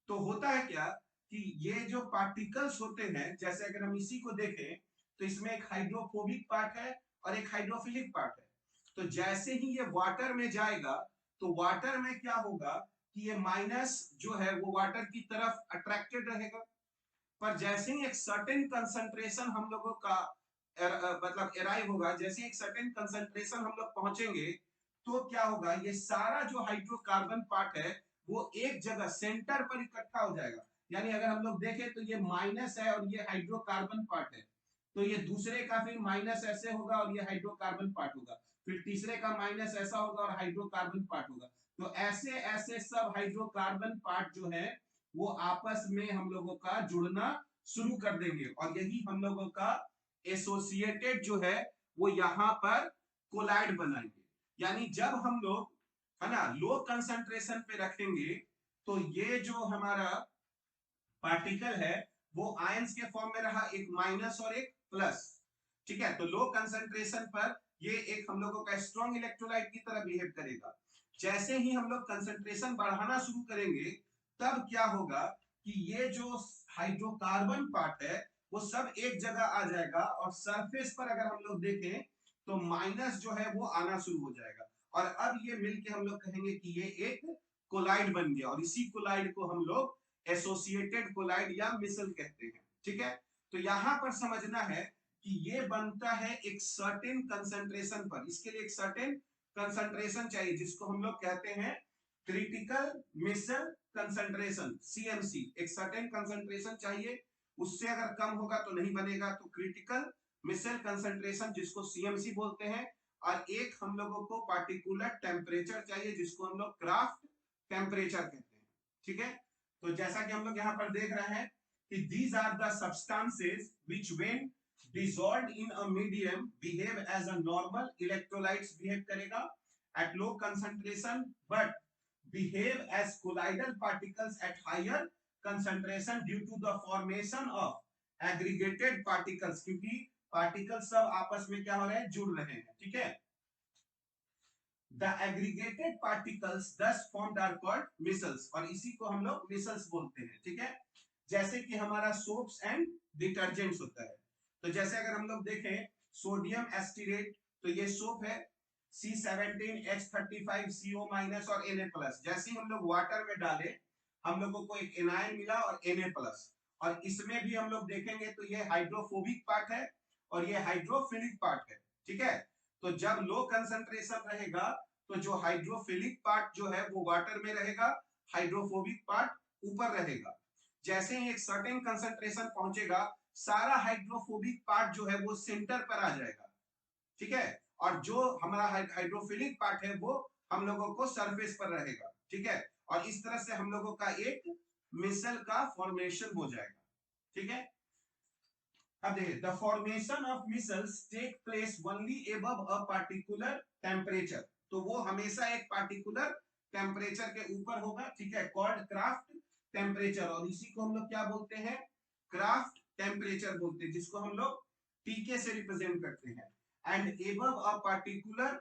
तो होता है क्या कि ये जो पार्टिकल्स होते हैं, जैसे अगर हम इसी को देखें तो इसमें एक हाइड्रोफोबिक पार्ट है और एक हाइड्रोफिलिक पार्ट है। तो जैसे ही ये वाटर में जाएगा तो वाटर में क्या होगा कि ये माइनस जो है वो वाटर की तरफ अट्रैक्टेड रहेगा, पर जैसे ही एक सर्टेन कंसंट्रेशन हम लोगों का मतलब एराइव होगा, जैसे एक सर्टेन कंसंट्रेशन हम लोग पहुंचेंगे तो क्या होगा, ये सारा जो हाइड्रोकार्बन पार्ट है वो एक जगह सेंटर पर इकट्ठा हो जाएगा। यानी अगर हम लोग देखें तो ये माइनस है और ये हाइड्रोकार्बन पार्ट है, तो ये दूसरे का फिर माइनस ऐसे होगा और ये हाइड्रोकार्बन पार्ट होगा, फिर तीसरे का माइनस ऐसा होगा और हाइड्रोकार्बन पार्ट होगा। तो ऐसे ऐसे सब हाइड्रोकार्बन पार्ट जो है वो आपस में हम लोगों का जुड़ना शुरू कर देंगे और यही हम लोगों का एसोसिएटेड जो है वो यहां पर कोलाइड बनाएंगे। यानी जब हम लोग, है ना, लो कंसंट्रेशन पे रखेंगे तो ये जो हमारा पार्टिकल है वो आयंस के फॉर्म में रहा, एक माइनस और एक प्लस, ठीक है। तो लो कंसंट्रेशन पर ये एक हम लोगों का स्ट्रॉन्ग इलेक्ट्रोलाइट की तरह बिहेव करेगा। जैसे ही हम लोग कंसंट्रेशन बढ़ाना शुरू करेंगे तब क्या होगा कि ये जो हाइड्रोकार्बन पार्ट है वो सब एक जगह आ जाएगा और सरफेस पर अगर हम लोग देखें तो माइनस जो है वो आना शुरू हो जाएगा और अब ये मिलके हम लोग कहेंगे कि ये एक कोलाइड बन गया और इसी कोलाइड को हम लोग एसोसिएटेड कोलाइड या मिसल कहते हैं, ठीक है। तो यहां पर समझना है कि ये बनता है एक सर्टेन कंसंट्रेशन पर, इसके लिए एक सर्टेन कंसंट्रेशन चाहिए जिसको हम लोग कहते हैं क्रिटिकल मिसल कंसंट्रेशन, CMC। एक सर्टेन कंसंट्रेशन चाहिए, उससे अगर कम होगा तो नहीं बनेगा, तो क्रिटिकल मिसल कंसंट्रेशन जिसको CMC बोलते हैं, और एक हम लोगों को पार्टिकुलर टेम्परेचर चाहिए जिसको हम लोग क्राफ्ट टेम्परेचर कहते हैं, ठीक है। तो जैसा कि हम लोग यहां पर देख रहे हैं कि these are the substances which when dissolved in a medium behave as a normal electrolytes behave करेगा at low concentration but behave as colloidal particles at higher concentration due to the formation of aggregated particles, क्योंकि पार्टिकल्स सब आपस में क्या हो रहे हैं, जुड़ रहे हैं, ठीक है। The aggregated particles thus formed are called micelles और इसी को हम लोग मिसल्स बोलते हैं, ठीक है। जैसे कि हमारा सोप्स एंड डिटर्जेंट्स होता है, तो जैसे अगर हम लोग देखें सोडियम एस्टिरेट, तो ये सोप है C17H35CO माइनस और Na प्लस। जैसे ही हम लोग वाटर में डाले हम लोगों को एक एनायन मिला और Na प्लस, और इसमें भी हम लोग देखेंगे तो ये हाइड्रोफोबिक पार्ट है और ये हाइड्रोफिलिक पार्ट है, ठीक है। तो जब लो कंसंट्रेशन रहेगा तो जो हाइड्रोफिलिक पार्ट जो है वो वाटर में रहेगा, हाइड्रोफोबिक पार्ट ऊपर रहेगा। जैसे ही एक सर्टेन कंसंट्रेशन पहुंचेगा सारा हाइड्रोफोबिक पार्ट जो है वो सेंटर पर आ जाएगा, ठीक है, और जो हमारा हाइड्रोफिलिक पार्ट है वो हम लोगों को सरफेस पर रहेगा, ठीक है। और इस तरह से हम लोगों का एक मिसल का फॉर्मेशन हो जाएगा, ठीक है। अब देखिए, the formation of micelles take place only above a particular temperature, तो वो हमेशा एक पार्टिकुलर टेम्परेचर के ऊपर होगा, ठीक है, कॉल्ड क्राफ्ट टेम्परेचर, और इसी को हम लोग क्या बोलते हैं, क्राफ्ट टेम्परेचर बोलते हैं, जिसको हम लोग टीके से रिप्रेजेंट करते हैं। एंड एबव अ पार्टिकुलर,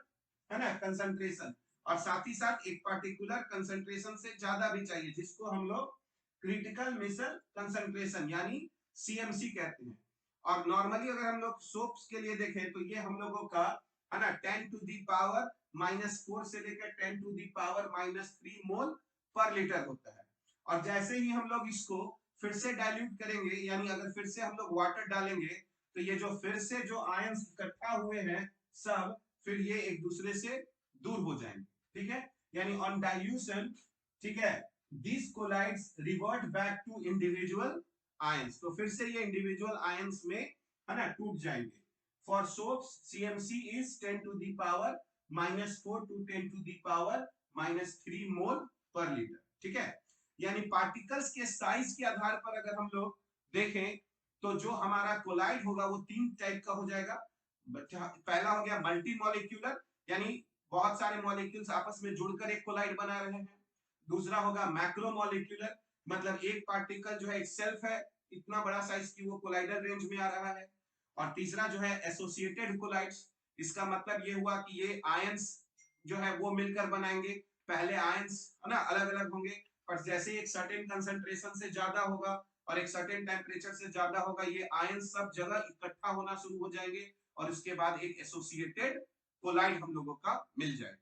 है ना, कंसंट्रेशन, और साथ ही साथ एक पार्टिकुलर कंसंट्रेशन से ज्यादा भी चाहिए जिसको हम लोग क्रिटिकल मिसल कंसंट्रेशन यानी CMC कहते हैं। और नॉर्मली अगर हम लोग सोप्स के लिए देखें तो ये हम लोगों का, है ना, 10 टू दी पावर -4 से लेकर 10 to the power -3 mole per litre होता है। और जैसे ही हम लोग इसको फिर से डाइल्यूट करेंगे, यानी अगर फिर से हम लोग वाटर डालेंगे तो ये जो फिर से जो आयंस इकट्ठा हुए हैं सब, फिर ये एक दूसरे से दूर हो जाएंगे, ठीक है। यानी ऑन डाइल्यूशन, ठीक है, this colloids revert back to individual ions, तो फिर से ये इंडिविजुअल आयंस में, है ना, टूट जाएंगे। For soaps CMC is 10 to the power -4 to 10 to the power -3 mole per litre, ठीक है। यानी पार्टिकल्स के साइज के आधार पर अगर हम लोग देखें तो जो हमारा कोलाइड होगा वो 3 टाइप का हो जाएगा। पहला हो गया मल्टी मॉलिक्यूलर, यानी बहुत सारे मॉलिक्यूल्स आपस में जुड़कर एक कोलाइड बना रहे हैं। दूसरा होगा मैक्रो मॉलिक्यूलर, मतलब एक पार्टिकल जो है एक सेल्फ है, इतना बड़ा साइज की वो कोलाइडर रेंज में आ रहा है। और तीसरा जो है एसोसिएटेड कोलाइड्स, इसका मतलब ये हुआ कि ये आयंस जो है वो मिलकर बनाएंगे। पहले आयंस, है ना, अलग अलग होंगे, पर जैसे एक सर्टेन कंसंट्रेशन से ज्यादा होगा और एक सर्टेन टेम्परेचर से ज्यादा होगा, ये आयंस सब जगह इकट्ठा होना शुरू हो जाएंगे और उसके बाद एक एसोसिएटेड कोलाइड हम लोगों का मिल जाएगा।